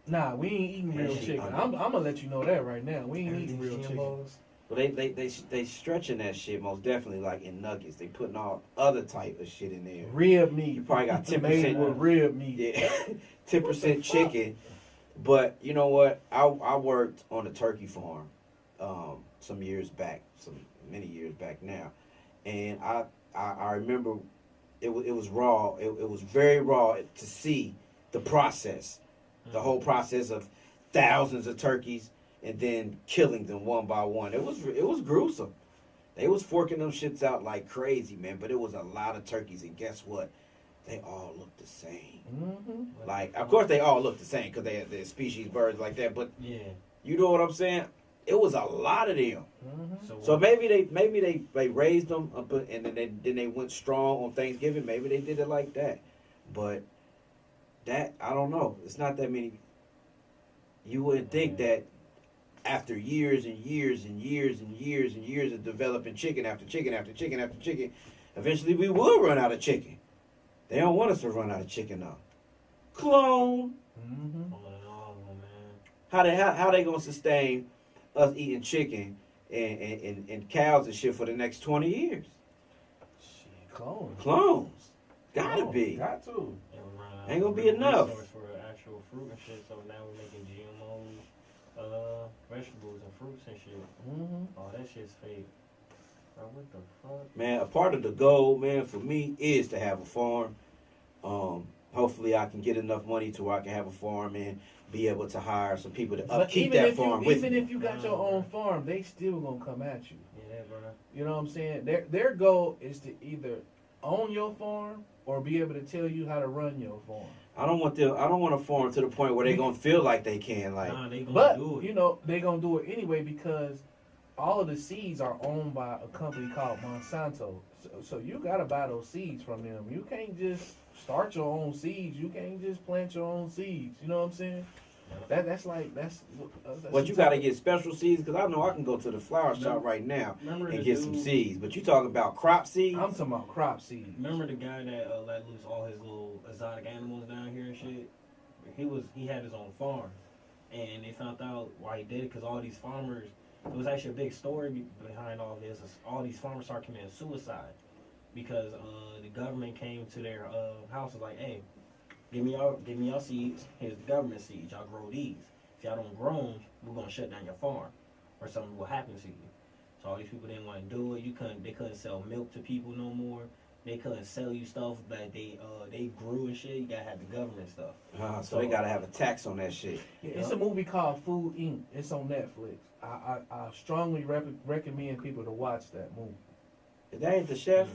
Nah, we ain't eating real That shit chicken. I'm gonna let you know that right now. We ain't eating real chicken. Well, they stretching that shit most definitely like in nuggets. They putting all other type of shit in there. Rib meat. You probably got 10% made with rib meat. Yeah, 10% chicken. But you know what? I worked on a turkey farm some years back, many years back now, and I remember it was raw. It was very raw to see the process, the whole process of thousands of turkeys and then killing them one by one. It was gruesome. They was forking them shits out like crazy, man. But it was a lot of turkeys, and guess what? They all look the same. Like, of course, they all look the same because they're species birds like that. But Yeah. you know what I'm saying? It was a lot of them. Mm-hmm. So maybe they raised them up and then they went strong on Thanksgiving. Maybe they did it like that. But that, I don't know. It's not that many. You wouldn't think that after years and years and years and years and years of developing chicken after chicken after chicken after chicken, eventually we will run out of chicken. They don't want us to run out of chicken though. Clone. Mm-hmm. How they gonna sustain us eating chicken and cows and shit for the next 20 years? Shit, clones. Clones. Gotta Clones, be. Got to. Ain't gonna be enough. For actual and shit. So now we're making GMOs, vegetables and fruits and shit. Oh, that shit's fake. Bro, what the fuck? Man, a part of the goal, man, for me is to have a farm. Hopefully I can get enough money to where I can have a farm and be able to hire some people to upkeep that farm with me. Even if you got your own farm, they still gonna come at you. Yeah, bro. You know what I'm saying? Their goal is to either own your farm or be able to tell you how to run your farm. I don't want a farm to the point where they gonna feel like they can They gonna do it. You know, they gonna do it anyway because all of the seeds are owned by a company called Monsanto. So you gotta buy those seeds from them. You can't just start your own seeds. You can't just plant your own seeds. You know what I'm saying? That's But you gotta get special seeds because I know I can go to the flower shop right now and get some seeds. But you talking about crop seeds? I'm talking about crop seeds. Remember the guy that let loose all his little exotic animals down here and shit? He had his own farm, and they found out why he did it because all these farmers. It was actually a big story behind all this. All these farmers started committing suicide because the government came to their house and was like, "Hey, give me your seeds. Here's the government seeds. Y'all grow these. If y'all don't grow them, we're gonna shut down your farm, or something will happen to you." So all these people didn't want to do it. They couldn't sell milk to people no more. They couldn't sell you stuff that they grew and shit. You gotta have the government stuff. So they gotta have a tax on that shit. Yeah, it's a movie called Food Inc. It's on Netflix. I strongly recommend people to watch that movie. That ain't the chef?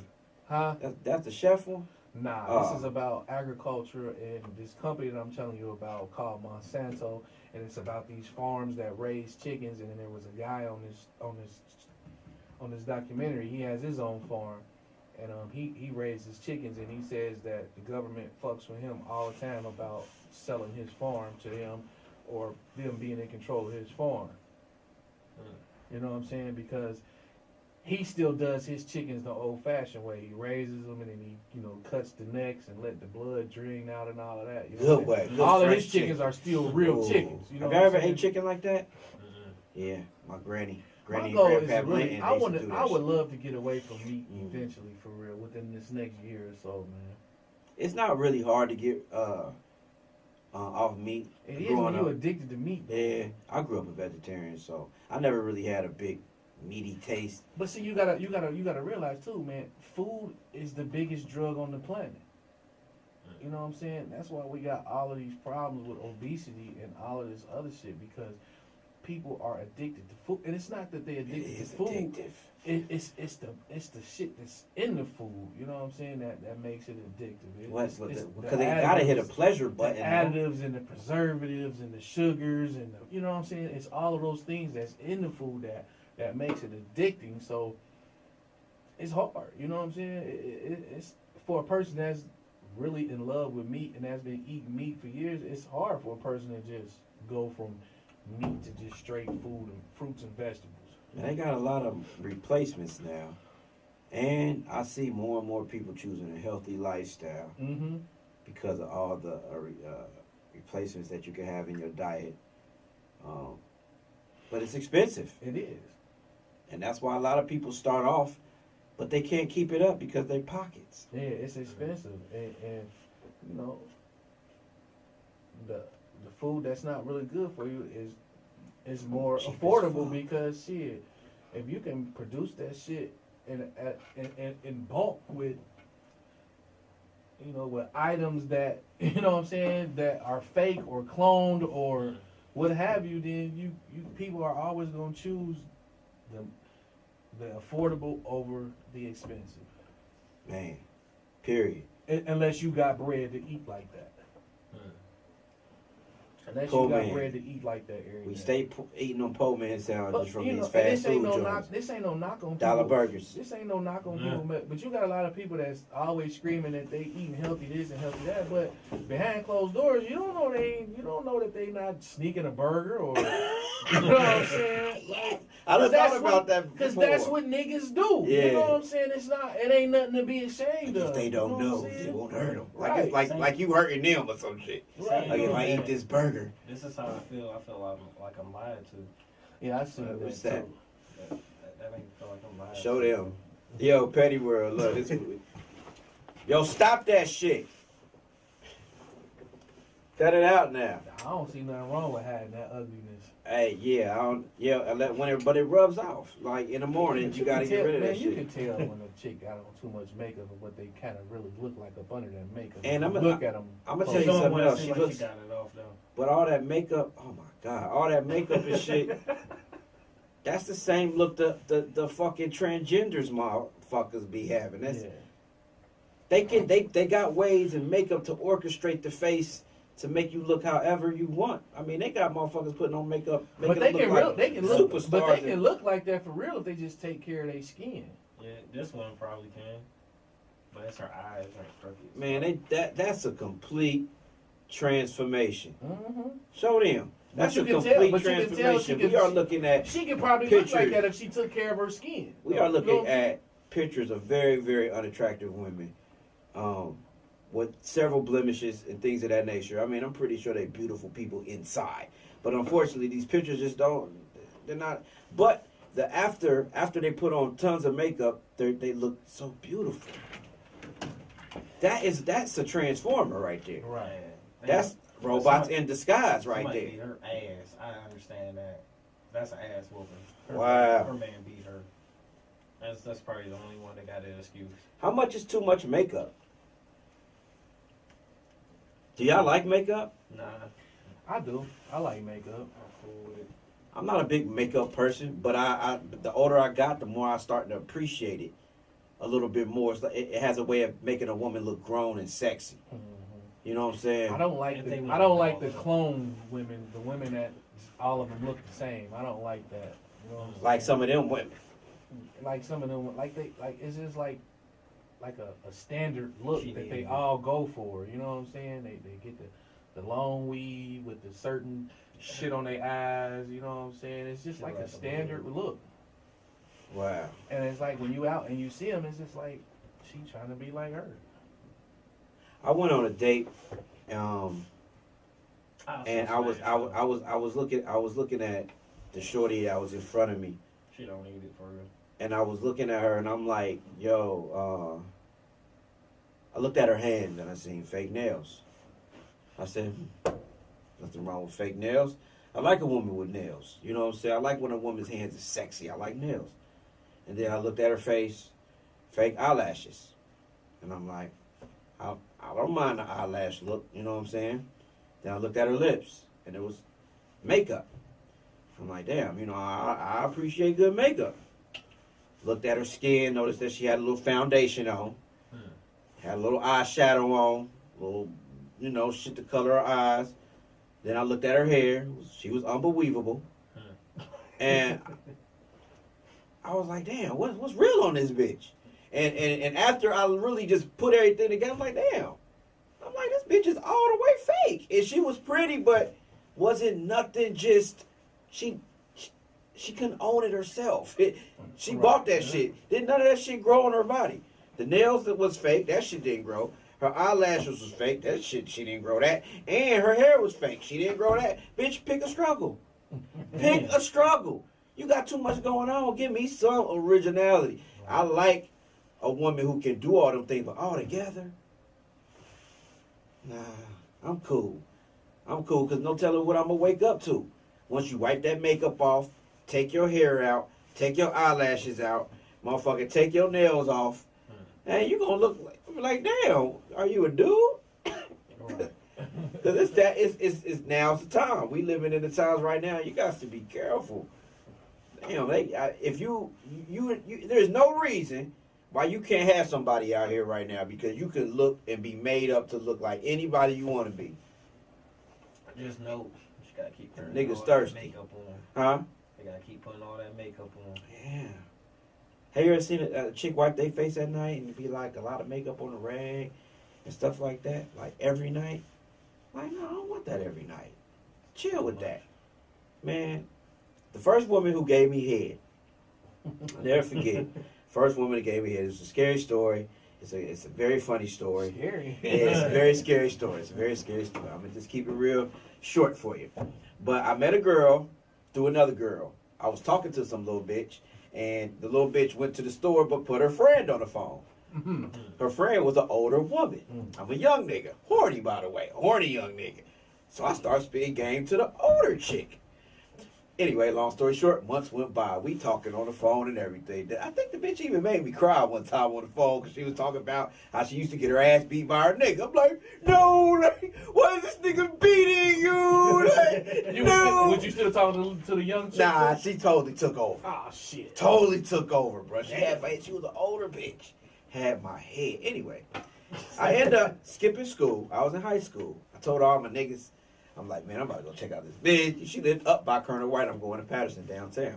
Huh? That's the chef one? Nah, this is about agriculture and this company that I'm telling you about called Monsanto, and it's about these farms that raise chickens. And then there was a guy on this documentary. He has his own farm, and he raises chickens, and he says that the government fucks with him all the time about selling his farm to him or them being in control of his farm. You know what I'm saying? Because he still does his chickens the old-fashioned way. He raises them and then he, cuts the necks and let the blood drain out and all of that. You know Good way. Good all of his chicken. chickens are still real chickens. You know Have you ever ate chicken like that? Yeah, my granny My and goal is grandpa really, Blanton, I they used to do that would shit. love to get away from meat eventually, for real, within this next year or so, man. It's not really hard to get off meat. It is when you're addicted to meat. Yeah, I grew up a vegetarian, so I never really had a big meaty taste. But see, you gotta realize too, man. Food is the biggest drug on the planet. You know what I'm saying? That's why we got all of these problems with obesity and all of this other shit, because people are addicted to food, and it's not that they're addicted to food. Addictive. It's the shit that's in the food. You know what I'm saying? That makes it addictive. Because they gotta hit a pleasure the button. additives and the preservatives and the sugars and you know what I'm saying? It's all of those things that's in the food that makes it addicting. So it's hard. You know what I'm saying? It's for a person that's really in love with meat and has been eating meat for years. It's hard for a person to just go from meat to just straight food and fruits and vegetables. And they got a lot of replacements now, and I see more and more people choosing a healthy lifestyle because of all the replacements that you can have in your diet. But it's expensive. It is. And that's why a lot of people start off, but they can't keep it up because their pockets. Yeah, it's expensive, and you know, the food that's not really good for you is more Cheap as affordable fuck. because shit, if you can produce that shit in bulk with with items that you know what I'm saying that are fake or cloned or what have you, then you people are always gonna choose the affordable over the expensive. Man, period. Unless you got bread to eat like that. Unless Poor you got man. bread to eat like that area. We stay eating them poor man sandwiches from these and fast food joints. This ain't no knock on Dollar people. burgers. This ain't no knock on people, but you got a lot of people that's always screaming that they eating healthy this and healthy that, but behind closed doors, you don't know that they not sneaking a burger or you know what I'm saying? Like, I done thought about that before. Because that's what niggas do. Yeah. You know what I'm saying? It ain't nothing to be ashamed of. If they don't you know know, what I'm saying? it won't hurt them. Right. Like you hurting them or some shit. Right. Like if I eat this burger. This is how I feel. I feel like I'm lied to. Yeah, I see What's that that? too. That make me feel like I'm lied Show to. them. Yo, Petty World, look this. Yo, stop that shit. Cut it out now. I don't see nothing wrong with hiding that ugliness. Hey, yeah, I don't. Yeah, but it rubs off. Like in the morning, you gotta can get tell, rid of man, that you shit. can tell when a chick got on too much makeup and what they kind of really look like up under that makeup. And I'm look at them. I'ma tell She you don't something wanna else. seem She like looks, she got it off though. but all that makeup. Oh my god, all that makeup and shit. That's the same look the fucking transgenders motherfuckers be having. That's they got ways and makeup to orchestrate the face to make you look however you want. I mean, they got motherfuckers putting on makeup, but they can look they can look, superstars. but they can look like that for real if they just take care of their skin. Yeah, this one probably can. But it's her eyes are crooked. Man, that's a complete transformation. Mm-hmm. Show them. That's a you can complete tell, transformation. We are looking at She could probably pictures. look like that if she took care of her skin. We are looking at pictures of very, very unattractive women, with several blemishes and things of that nature. I mean, I'm pretty sure they're beautiful people inside, but unfortunately, these pictures just don't. They're not. But after they put on tons of makeup, they look so beautiful. That's a transformer right there. Right. That's robots in disguise right somebody there. beat her ass. I understand that. That's an ass whooping. Wow. Her man beat her. That's probably the only one that got an excuse. How much is too much makeup? Do y'all like makeup? Nah, I do. I like makeup. I'm cool with it. I'm not a big makeup person, but I the older I got, the more I start to appreciate it a little bit more. It's like, it has a way of making a woman look grown and sexy. Mm-hmm. You know what I'm saying? I don't like the clone women, the women that all of them look the same. I don't like that. You know what I'm saying? Like some of them women. Like some of them, it's just like a standard look She that they need- all go for. You know what I'm saying? They get the long weave with the certain shit on their eyes. You know what I'm saying? It's just She like like a a standard look. Wow. And it's like when you out and you see them, it's just like she trying to be like her. I went on a date, and I'll I was looking at the shorty that was in front of me, She don't need it for real. and I was looking at her, and I'm like, yo, I looked at her hand, and I seen fake nails. I said, nothing wrong with fake nails. I like a woman with nails. You know what I'm saying? I like when a woman's hands is sexy. I like nails. And then I looked at her face, fake eyelashes. And I'm like, I don't mind the eyelash look, you know what I'm saying? Then I looked at her lips, and it was makeup. I'm like, damn, you know, I appreciate good makeup. Looked at her skin, noticed that she had a little foundation on, had a little eyeshadow on, little, you know, shit to color her eyes. Then I looked at her hair. She was unbelievable. And I was like, damn, what's real on this bitch? And after I really just put everything together, I'm like, damn. I'm like, this bitch is all the way fake. And she was pretty, but wasn't nothing just, she couldn't own it herself. She bought that shit. Didn't none of that shit grow on her body. The nails that was fake, that shit didn't grow. Her eyelashes was fake, that shit, she didn't grow that. And her hair was fake, she didn't grow that. Bitch, pick a struggle. Pick a struggle. You got too much going on. Give me some originality. I like a woman who can do all them things, but all together, nah, I'm cool. I'm cool, because no telling what I'm going to wake up to. Once you wipe that makeup off, take your hair out, take your eyelashes out, motherfucker, take your nails off, and you going to look like, damn, are you a dude? Because it's now's the time. We living in the times right now. You got to be careful. Damn, if you there's no reason why you can't have somebody out here right now, because you can look and be made up to look like anybody you want to be. Just know you gotta keep putting Niggas all thirsty. that makeup on. Huh? They gotta keep putting all that makeup on. Yeah. Have you ever seen a chick wipe their face at night and be like a lot of makeup on the rag and stuff like that? Like every night? Like, no, I don't want that every night. Chill with that. Man, the first woman who gave me head, I'll never forget. First woman that gave me head. It's a scary story. It's a very funny story. Scary. Yeah, it's a very scary story. It's a very scary story. I'm going to just keep it real short for you. But I met a girl through another girl. I was talking to some little bitch, and the little bitch went to the store but put her friend on the phone. Mm-hmm. Her friend was an older woman. I'm a young nigga. Horny, by the way. Horny young nigga. So I started spitting game to the older chick. Anyway, long story short, months went by. We talking on the phone and everything. I think the bitch even made me cry one time on the phone because she was talking about how she used to get her ass beat by her nigga. I'm like, no, like, why is this nigga beating you? Like, no. Was you still talking to the young chick? Nah, she totally took over. Oh shit. Totally took over, bro. She was an older bitch. Had my head. Anyway, I ended up skipping school. I was in high school. I told all my niggas, I'm like, man, I'm about to go check out this bitch. She lived up by Colonel White. I'm going to Patterson downtown.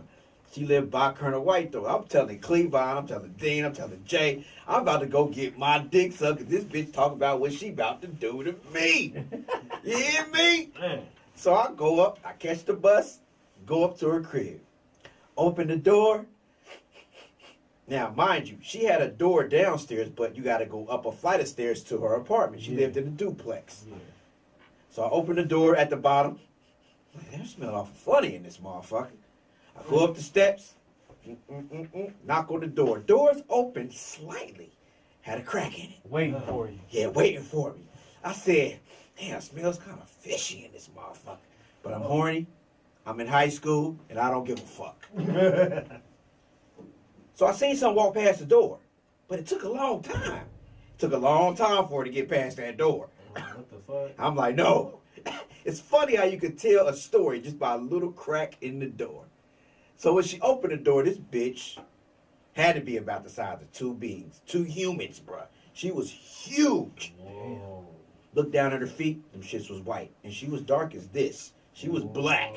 She lived by Colonel White, though. I'm telling Cleavon, I'm telling Dean, I'm telling Jay, I'm about to go get my dick sucked because this bitch talking about what she about to do to me. You hear me? Man. So I go up, I catch the bus, go up to her crib, open the door. Now, mind you, she had a door downstairs, but you got to go up a flight of stairs to her apartment. She lived in a duplex. Yeah. So I open the door at the bottom. Man, that smell awful funny in this motherfucker. I go up the steps, knock on the door. Doors open slightly. Had a crack in it. Waiting for you. Yeah, waiting for me. I said, damn, smells kind of fishy in this motherfucker. But I'm horny. I'm in high school, and I don't give a fuck. So I seen someone walk past the door. But it took a long time. It took a long time for her to get past that door. What the fuck? I'm like, no. It's funny how you could tell a story just by a little crack in the door. So when she opened the door, this bitch had to be about the size of two beings, two humans, bruh. She was huge. Whoa. Looked down at her feet, them shits was white. And she was dark as this. She was black.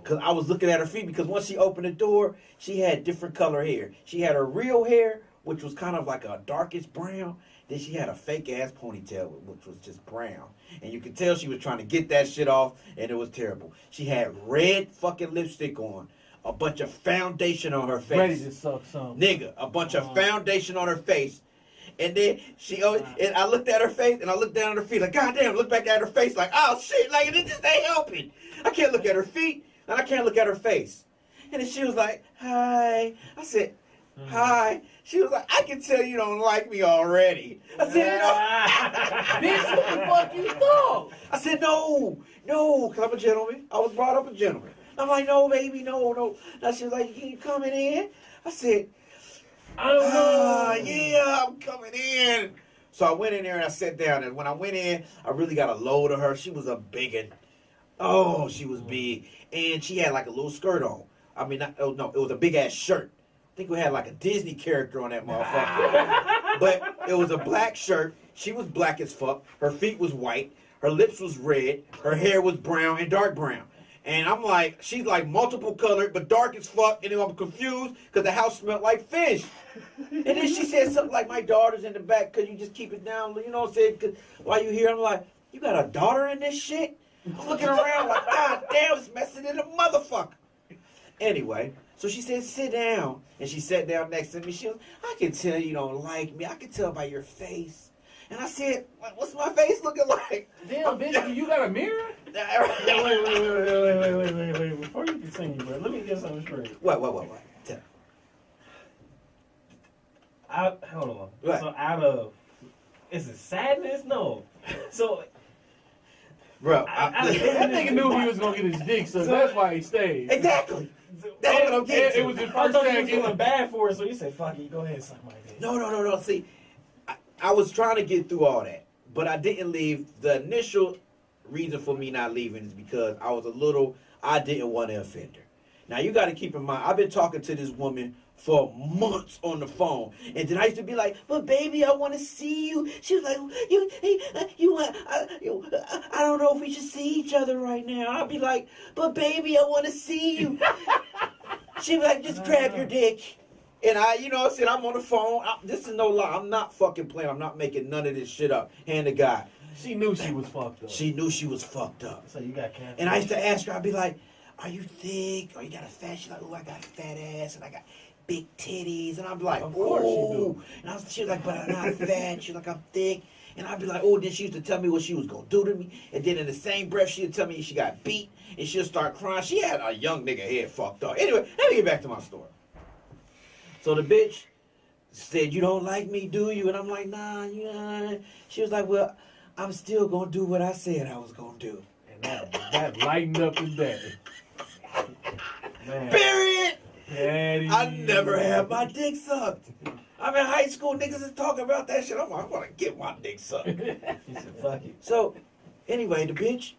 Because I was looking at her feet because once she opened the door, she had different color hair. She had her real hair, which was kind of like a darkish brown. Then she had a fake ass ponytail, which was just brown. And you could tell she was trying to get that shit off, and it was terrible. She had red fucking lipstick on, a bunch of foundation on her face. Ready to suck some. Nigga, a bunch of foundation on her face. And then and I looked at her face, and I looked down at her feet, like, goddamn, look back at her face, like, oh shit, like, this just ain't helping. I can't look at her feet, and I can't look at her face. And then she was like, hi. I said, hi. She was like, I can tell you don't like me already. I said, no. Bitch, what the fuck you thought? I said, no, because I'm a gentleman. I was brought up a gentleman. I'm like, no, baby, no. Now she was like, you coming in? I said, I don't know. Yeah, I'm coming in. So I went in there and I sat down. And when I went in, I really got a load of her. She was a biggin'. Oh, she was big. And she had like a little skirt on. I mean, it was a big ass shirt. I think we had like a Disney character on that motherfucker. But it was a black shirt. She was black as fuck. Her feet was white. Her lips was red. Her hair was brown and dark brown. And I'm like, she's like multiple colored, but dark as fuck. And then I'm confused because the house smelled like fish. And then she said something like, my daughter's in the back. Could you just keep it down? You know what I'm saying? 'Cause while you here, I'm like, you got a daughter in this shit? I'm looking around like, God damn, it's messing in the motherfucker. Anyway, so she said, sit down. And she sat down next to me. She was, I can tell you don't like me. I can tell by your face. And I said, what's my face looking like? Damn, bitch, you got a mirror? Wait. Before you continue, bro, let me get something straight. What? Tell. Hold on. What? So is it sadness? No. So, Bro, That nigga knew he was gonna get his dick sucked. That's why he stayed. exactly. That's what I'm getting to. It was his I first thought you time was feeling getting. bad for it, so you said, fuck it, go ahead and suck my dick. No. See, I was trying to get through all that, but I didn't leave. The initial reason for me not leaving is because I didn't want to offend her. Now, you got to keep in mind, I've been talking to this woman for months on the phone. And then I used to be like, but baby, I want to see you. She was like, I don't know if we should see each other right now. I'd be like, but baby, I want to see you. She was like, just grab your dick. And I said, I'm on the phone. This is no lie. I'm not fucking playing. I'm not making none of this shit up. Hand to God. She knew she was fucked up. She knew she was fucked up. So you got cancer. And I used to ask her, I'd be like, are you thick? Or you got a fat? She's like, oh, I got a fat ass and I got big titties. And I'd be like, Of course you do. And she was like, but I'm not fat. She's like, I'm thick. And I'd be like, oh, then she used to tell me what she was going to do to me. And then in the same breath, she'd tell me she got beat. And she'll start crying. She had a young nigga head fucked up. Anyway, let me get back to my story. So the bitch said, you don't like me, do you? And I'm like, nah. She was like, well, I'm still going to do what I said I was going to do. that lightened up the day. Man. Period. Daddy. I never had my dick sucked. I'm in high school, niggas is talking about that shit. I'm like, I want to get my dick sucked. He said, fuck it. So, anyway, the bitch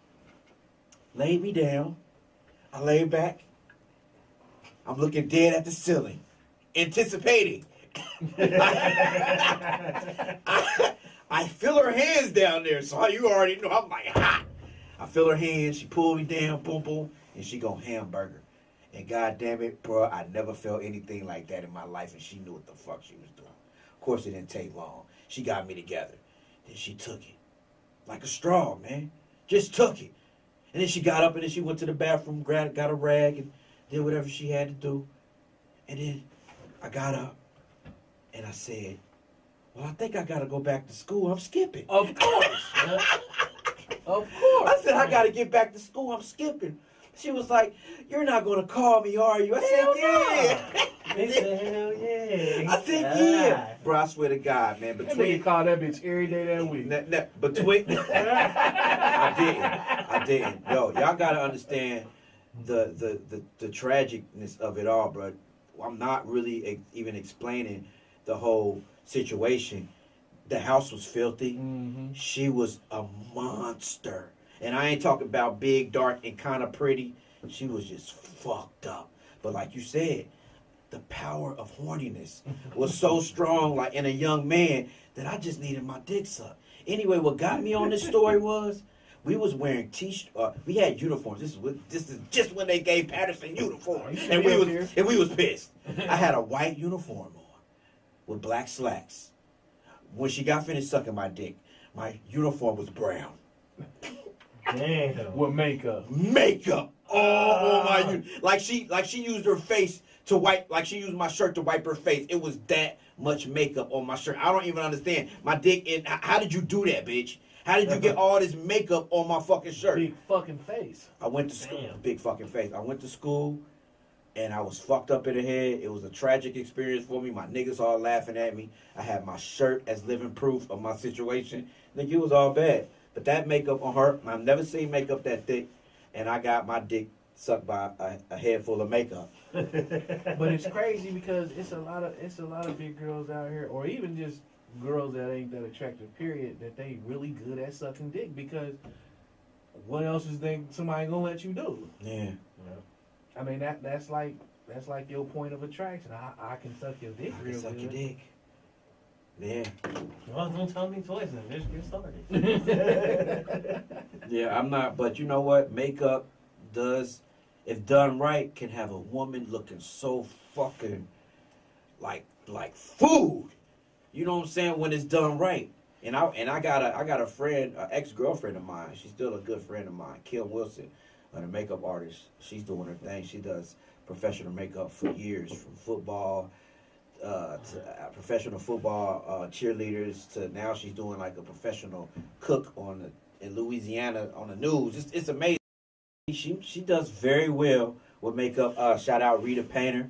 laid me down. I laid back. I'm looking dead at the ceiling, anticipating. I feel her hands down there, so you already know. I'm like, ha! I feel her hands. She pulled me down, boom, boom, and she go hamburger. And God damn it, bro, I never felt anything like that in my life, and she knew what the fuck she was doing. Of course, it didn't take long. She got me together. Then she took it. Like a straw, man. Just took it. And then she got up, and then she went to the bathroom, got a rag, and did whatever she had to do. And then I got up, and I said, well, I think I got to go back to school. I'm skipping. Of course. Of course. I said, I got to get back to school. I'm skipping. She was like, you're not going to call me, are you? I said, yeah. They said, hell yeah. I said, yeah. Bro, I swear to God, man. That nigga called that bitch every day that week. Between, I didn't. Yo, y'all got to understand the tragicness of it all, bro. I'm not really even explaining the whole situation. The house was filthy. Mm-hmm. She was a monster. And I ain't talking about big, dark, and kind of pretty. She was just fucked up. But like you said, the power of horniness was so strong, like in a young man, that I just needed my dick sucked. Anyway, what got me on this story was we was wearing t-shirts. We had uniforms. This is just when they gave Patterson uniforms, and we was pissed. I had a white uniform on with black slacks. When she got finished sucking my dick, my uniform was brown. Damn. With makeup. Makeup all on my like she used her face to wipe, like she used my shirt to wipe her face. It was that much makeup on my shirt. I don't even understand. My dick. How did you do that, bitch? How did you get all this makeup on my fucking shirt? Big fucking face. I went to school. Big fucking face. I went to school, and I was fucked up in the head. It was a tragic experience for me. My niggas all laughing at me. I had my shirt as living proof of my situation. Nigga, it was all bad. But that makeup on her, I've never seen makeup that thick, and I got my dick sucked by a head full of makeup. But it's crazy because it's a lot of big girls out here, or even just girls that ain't that attractive, period, that they really good at sucking dick, because what else is somebody gonna let you do? Yeah. I mean that's like your point of attraction. I can suck your dick real good. Suck your dick. Yeah. Well, don't tell me twice then. Just get started. Yeah, I'm not, but you know what? Makeup does, if done right, can have a woman looking so fucking like food. You know what I'm saying? When it's done right. And I got a friend, an ex-girlfriend of mine. She's still a good friend of mine, Kim Wilson, a makeup artist. She's doing her thing. She does professional makeup for years, from football to professional football cheerleaders, to now she's doing like a professional cook in Louisiana on the news. It's amazing. She does very well with makeup. Shout out Rita Painter.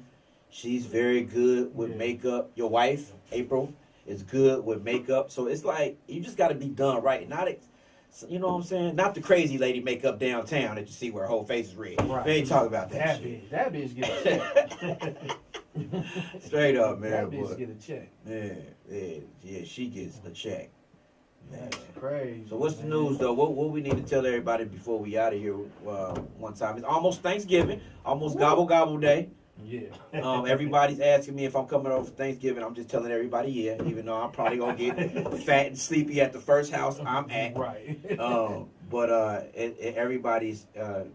She's very good with makeup. Your wife, April, is good with makeup. So it's like you just got to be done right. You know what I'm saying? Not the crazy lady makeup downtown that you see where her whole face is red. Right. We ain't talking about that shit. That bitch get a check. Straight up, man. That bitch get a check. Yeah, she gets a check. Man. That's crazy. So what's the news, though? What we need to tell everybody before we out of here one time? It's almost Thanksgiving, almost gobble day. Yeah. Everybody's asking me if I'm coming over for Thanksgiving. I'm just telling everybody, yeah, even though I'm probably gonna get fat and sleepy at the first house I'm at. Right. But everybody's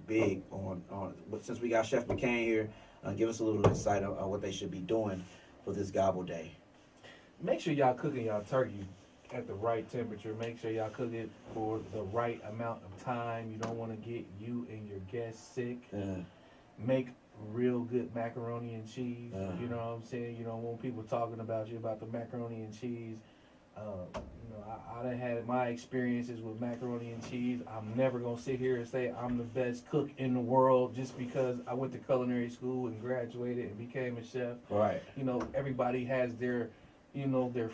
big on. But since we got Chef McCain here, give us a little insight on what they should be doing for this gobble day. Make sure y'all cooking y'all turkey at the right temperature. Make sure y'all cook it for the right amount of time. You don't want to get you and your guests sick. Make real good macaroni and cheese. You know what I'm saying? You don't want people talking about you about the macaroni and cheese. I done had my experiences with macaroni and cheese. I'm never going to sit here and say I'm the best cook in the world just because I went to culinary school and graduated and became a chef. Right. You know, everybody has their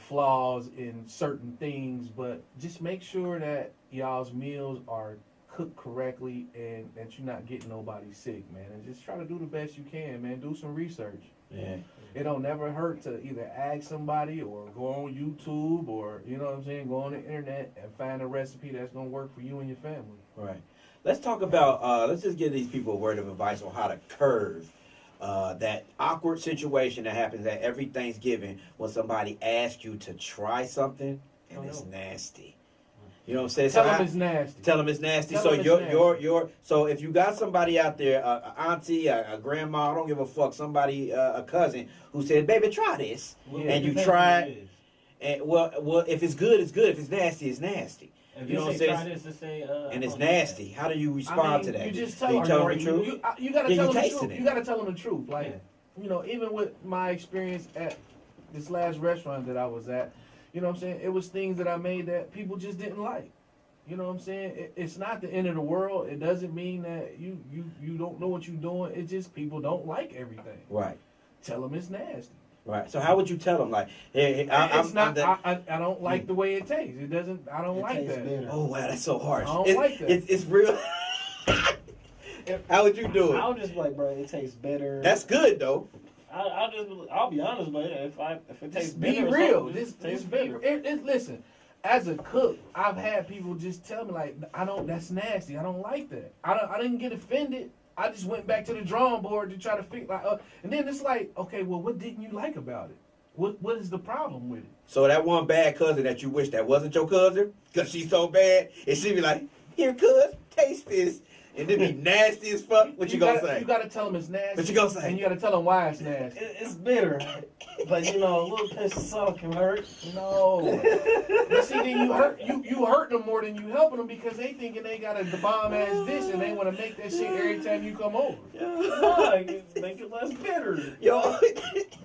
flaws in certain things, but just make sure that y'all's meals are cook correctly and that you're not getting nobody sick, man. And just try to do the best you can, man. Do some research. Yeah. It don't never hurt to either ask somebody or go on YouTube or, you know what I'm saying, go on the internet and find a recipe that's going to work for you and your family. Right. Let's talk about, let's just give these people a word of advice on how to curve that awkward situation that happens at every Thanksgiving when somebody asks you to try something and it's nasty. You know what I'm saying? Tell them it's nasty. Tell them it's nasty. Tell So them it's your so if you got somebody out there, a auntie, a grandma, I don't give a fuck, somebody, a cousin who said, "Baby, try this," and you try it, and well, if it's good, it's good. If it's nasty, it's nasty. If you know what I'm saying? And it's nasty. How do you respond to that? You just do you tell them the truth? You gotta tell them the truth. It. You gotta tell them the truth. Like, you know, even with my experience at this last restaurant that I was at, you know what I'm saying? It was things that I made that people just didn't like. You know what I'm saying? It's not the end of the world. It doesn't mean that you don't know what you're doing. It's just people don't like everything. Right. Tell them it's nasty. Right. So how would you tell them? Like, hey, I don't like the way it tastes. It doesn't. I don't like that. Better. Oh wow, that's so harsh. I don't like that. It's real. How would you do it? I'll just be like, bro, it tastes better. That's good though. I'll be honest, but if it tastes Just better, be real. Just Just taste be. better. Listen. As a cook, I've had people just tell me like, that's nasty. I don't like that. I didn't get offended. I just went back to the drawing board to try to figure like, and then it's like, okay, well, what didn't you like about it? What is the problem with it? So that one bad cousin that you wish that wasn't your cousin, because she's so bad, and she be like, "Here, cuz, taste this," and it be nasty as fuck. What you gonna say? You gotta tell them it's nasty. What you gonna say? And you gotta tell them why it's nasty. It's bitter, but a little pinch of salt can hurt. No. But see, then you hurt them more than you helping them because they thinking they got the bomb ass dish and they want to make that shit every time you come over. Make it less bitter. Yo,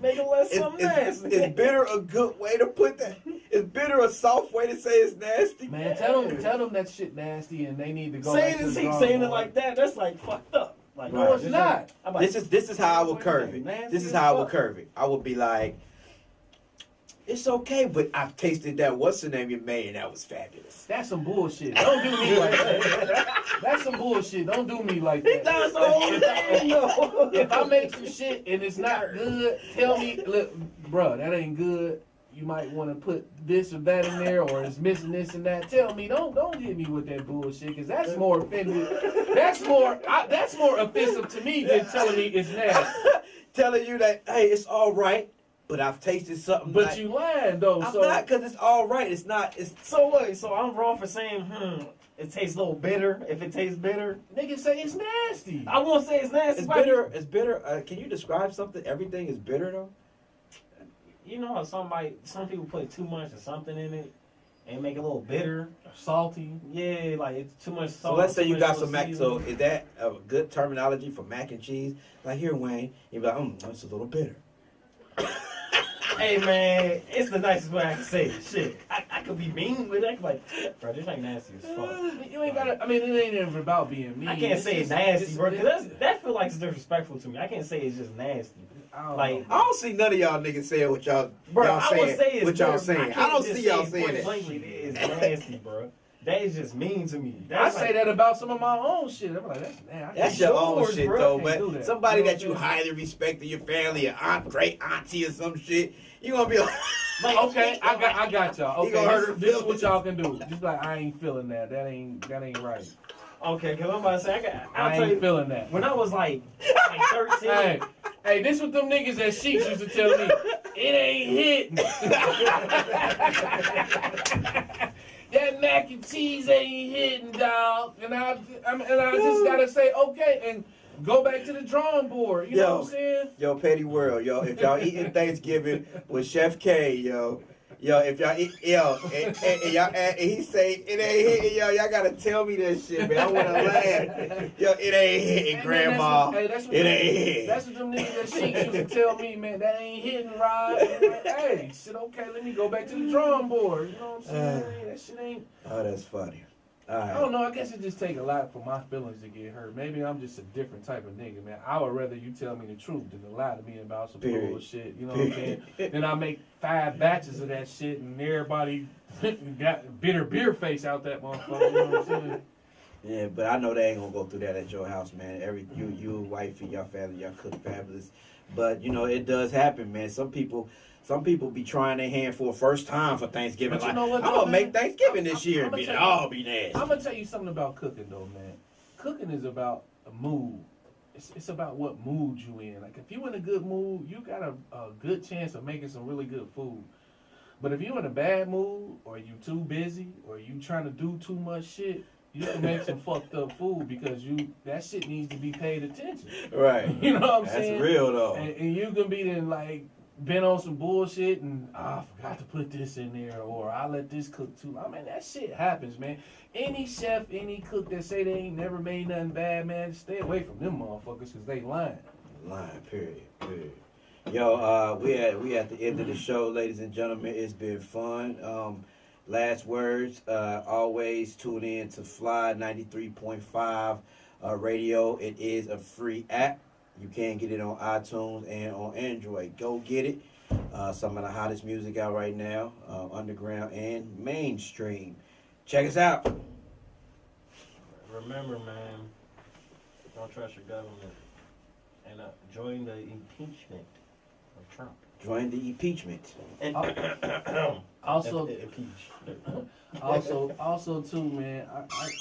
make it less something nasty. Is bitter a good way to put that? Is bitter a soft way to say it's nasty? Man, tell them that shit nasty and they need to go. Saying it like that, that's like fucked up. Like, no, it's not. Like, this is how I would curve it. This is how I would curve it. I would be like, it's okay, but I've tasted that what's the name you made and that was fabulous. That's some bullshit. Don't do me like that. That's some bullshit. Don't do me like that. If I make some shit and it's not good, tell me, look, bro, that ain't good. You might want to put this or that in there, or it's missing this and that. Tell me, don't get me with that bullshit, because that's more offensive. That's more offensive to me than telling me it's nasty. Telling you that, hey, it's all right, but I've tasted something. But like, you lying though. I'm not, because it's all right. It's not. It's so what? So I'm wrong for saying, it tastes a little bitter. If it tastes bitter, niggas say it's nasty. I won't say it's nasty. It's bitter. It's bitter. Can you describe something? Everything is bitter though. You know how some people put too much of something in it and make it a little bitter, salty. Yeah, like it's too much salt. So let's say you got some mac. So is that a good terminology for mac and cheese? Like here, Wayne, you be like, it's a little bitter. Hey man, it's the nicest way I can say it. Shit, I could be mean with it. Like, bro, this ain't nasty as fuck. You ain't gotta. I mean, it ain't even about being mean. I can't say it's nasty, bro. Cause that feel like it's disrespectful to me. I can't say it's just nasty. I don't see none of y'all niggas saying what y'all saying. What y'all saying? I don't see y'all saying that. It's nasty, bro. That is just mean to me. I say that about some of my own shit. I'm like, that's your own shit, bro. Though. But somebody that you highly respect in your family, an great auntie or some shit, you gonna be like, okay, I got y'all. Okay, this is what y'all can do. Just like, I ain't feeling that. That ain't right. Okay, because I'm about to say, I ain't feeling that. When I was like 13. Hey, this what them niggas at Sheets used to tell me. It ain't hitting. That mac and cheese ain't hitting, dog. And I just gotta say, okay, and go back to the drawing board. You know what I'm saying? Yo, Petty World, yo, if y'all eating Thanksgiving with Chef K, if y'all eat, and he say it ain't hitting, y'all gotta tell me that shit, man. I wanna laugh. Yo, it ain't hitting, Grandma. It ain't hitting. That's what them niggas that Sheets used to tell me, man. That ain't hitting, right? Like, hey, shit, okay, let me go back to the drawing board. You know what I'm saying? That shit ain't. Oh, that's funny. All right. I don't know. I guess it just take a lot for my feelings to get hurt. Maybe I'm just a different type of nigga, man. I would rather you tell me the truth than to lie to me about some bullshit. You know what I'm saying? Then I make 5 batches of that shit, and everybody got bitter beer face out that motherfucker. You know what I'm saying? Yeah, but I know they ain't gonna go through that at your house, man. You, wifey, your family, y'all cook fabulous. But you know, it does happen, man. Some people be trying their hand for a first time for Thanksgiving. But you Like, know what, I'm though, gonna make man? Thanksgiving this year. I'ma Be tell you- all be nasty. I'm gonna tell you something about cooking, though, man. Cooking is about a mood. It's about what mood you in. Like, if you in a good mood, you got a good chance of making some really good food. But if you in a bad mood, or you too busy, or you trying to do too much shit, you can make some fucked up food because that shit needs to be paid attention. Right. You know what I'm That's saying? real though. And you can be then like been on some bullshit and I forgot to put this in there, or I let this cook too. I mean, that shit happens, man. Any chef, any cook that say they ain't never made nothing bad, man, stay away from them motherfuckers because they lying. Lying, period. Yo, we at the end of the show, ladies and gentlemen. It's been fun. Last words. Always tune in to Fly 93.5 radio. It is a free app. You can get it on iTunes and on Android. Go get it. Some of the hottest music out right now, underground and mainstream. Check us out. Remember, man, don't trust your government. And join the impeachment of Trump. Join the impeachment. Also, Impeach. also too, man.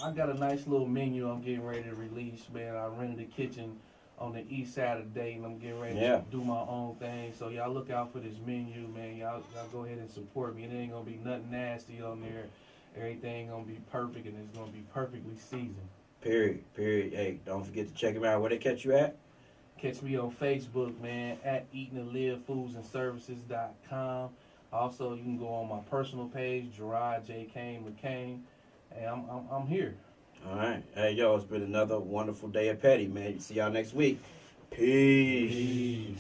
I got a nice little menu I'm getting ready to release, man. I rented a kitchen on the east side of Dayton. I'm getting ready to do my own thing. So y'all look out for this menu, man. Y'all go ahead and support me. It ain't gonna be nothing nasty on there. Everything gonna be perfect, and it's gonna be perfectly seasoned. Period. Hey, don't forget to check them out. Where they catch you at? Catch me on Facebook, man, at eatingtolivefoodsandservices.com. Also, you can go on my personal page, Gerard J. Kane McCain, and I'm here. All right. Hey, yo, it's been another wonderful day of Petty, man. See y'all next week. Peace.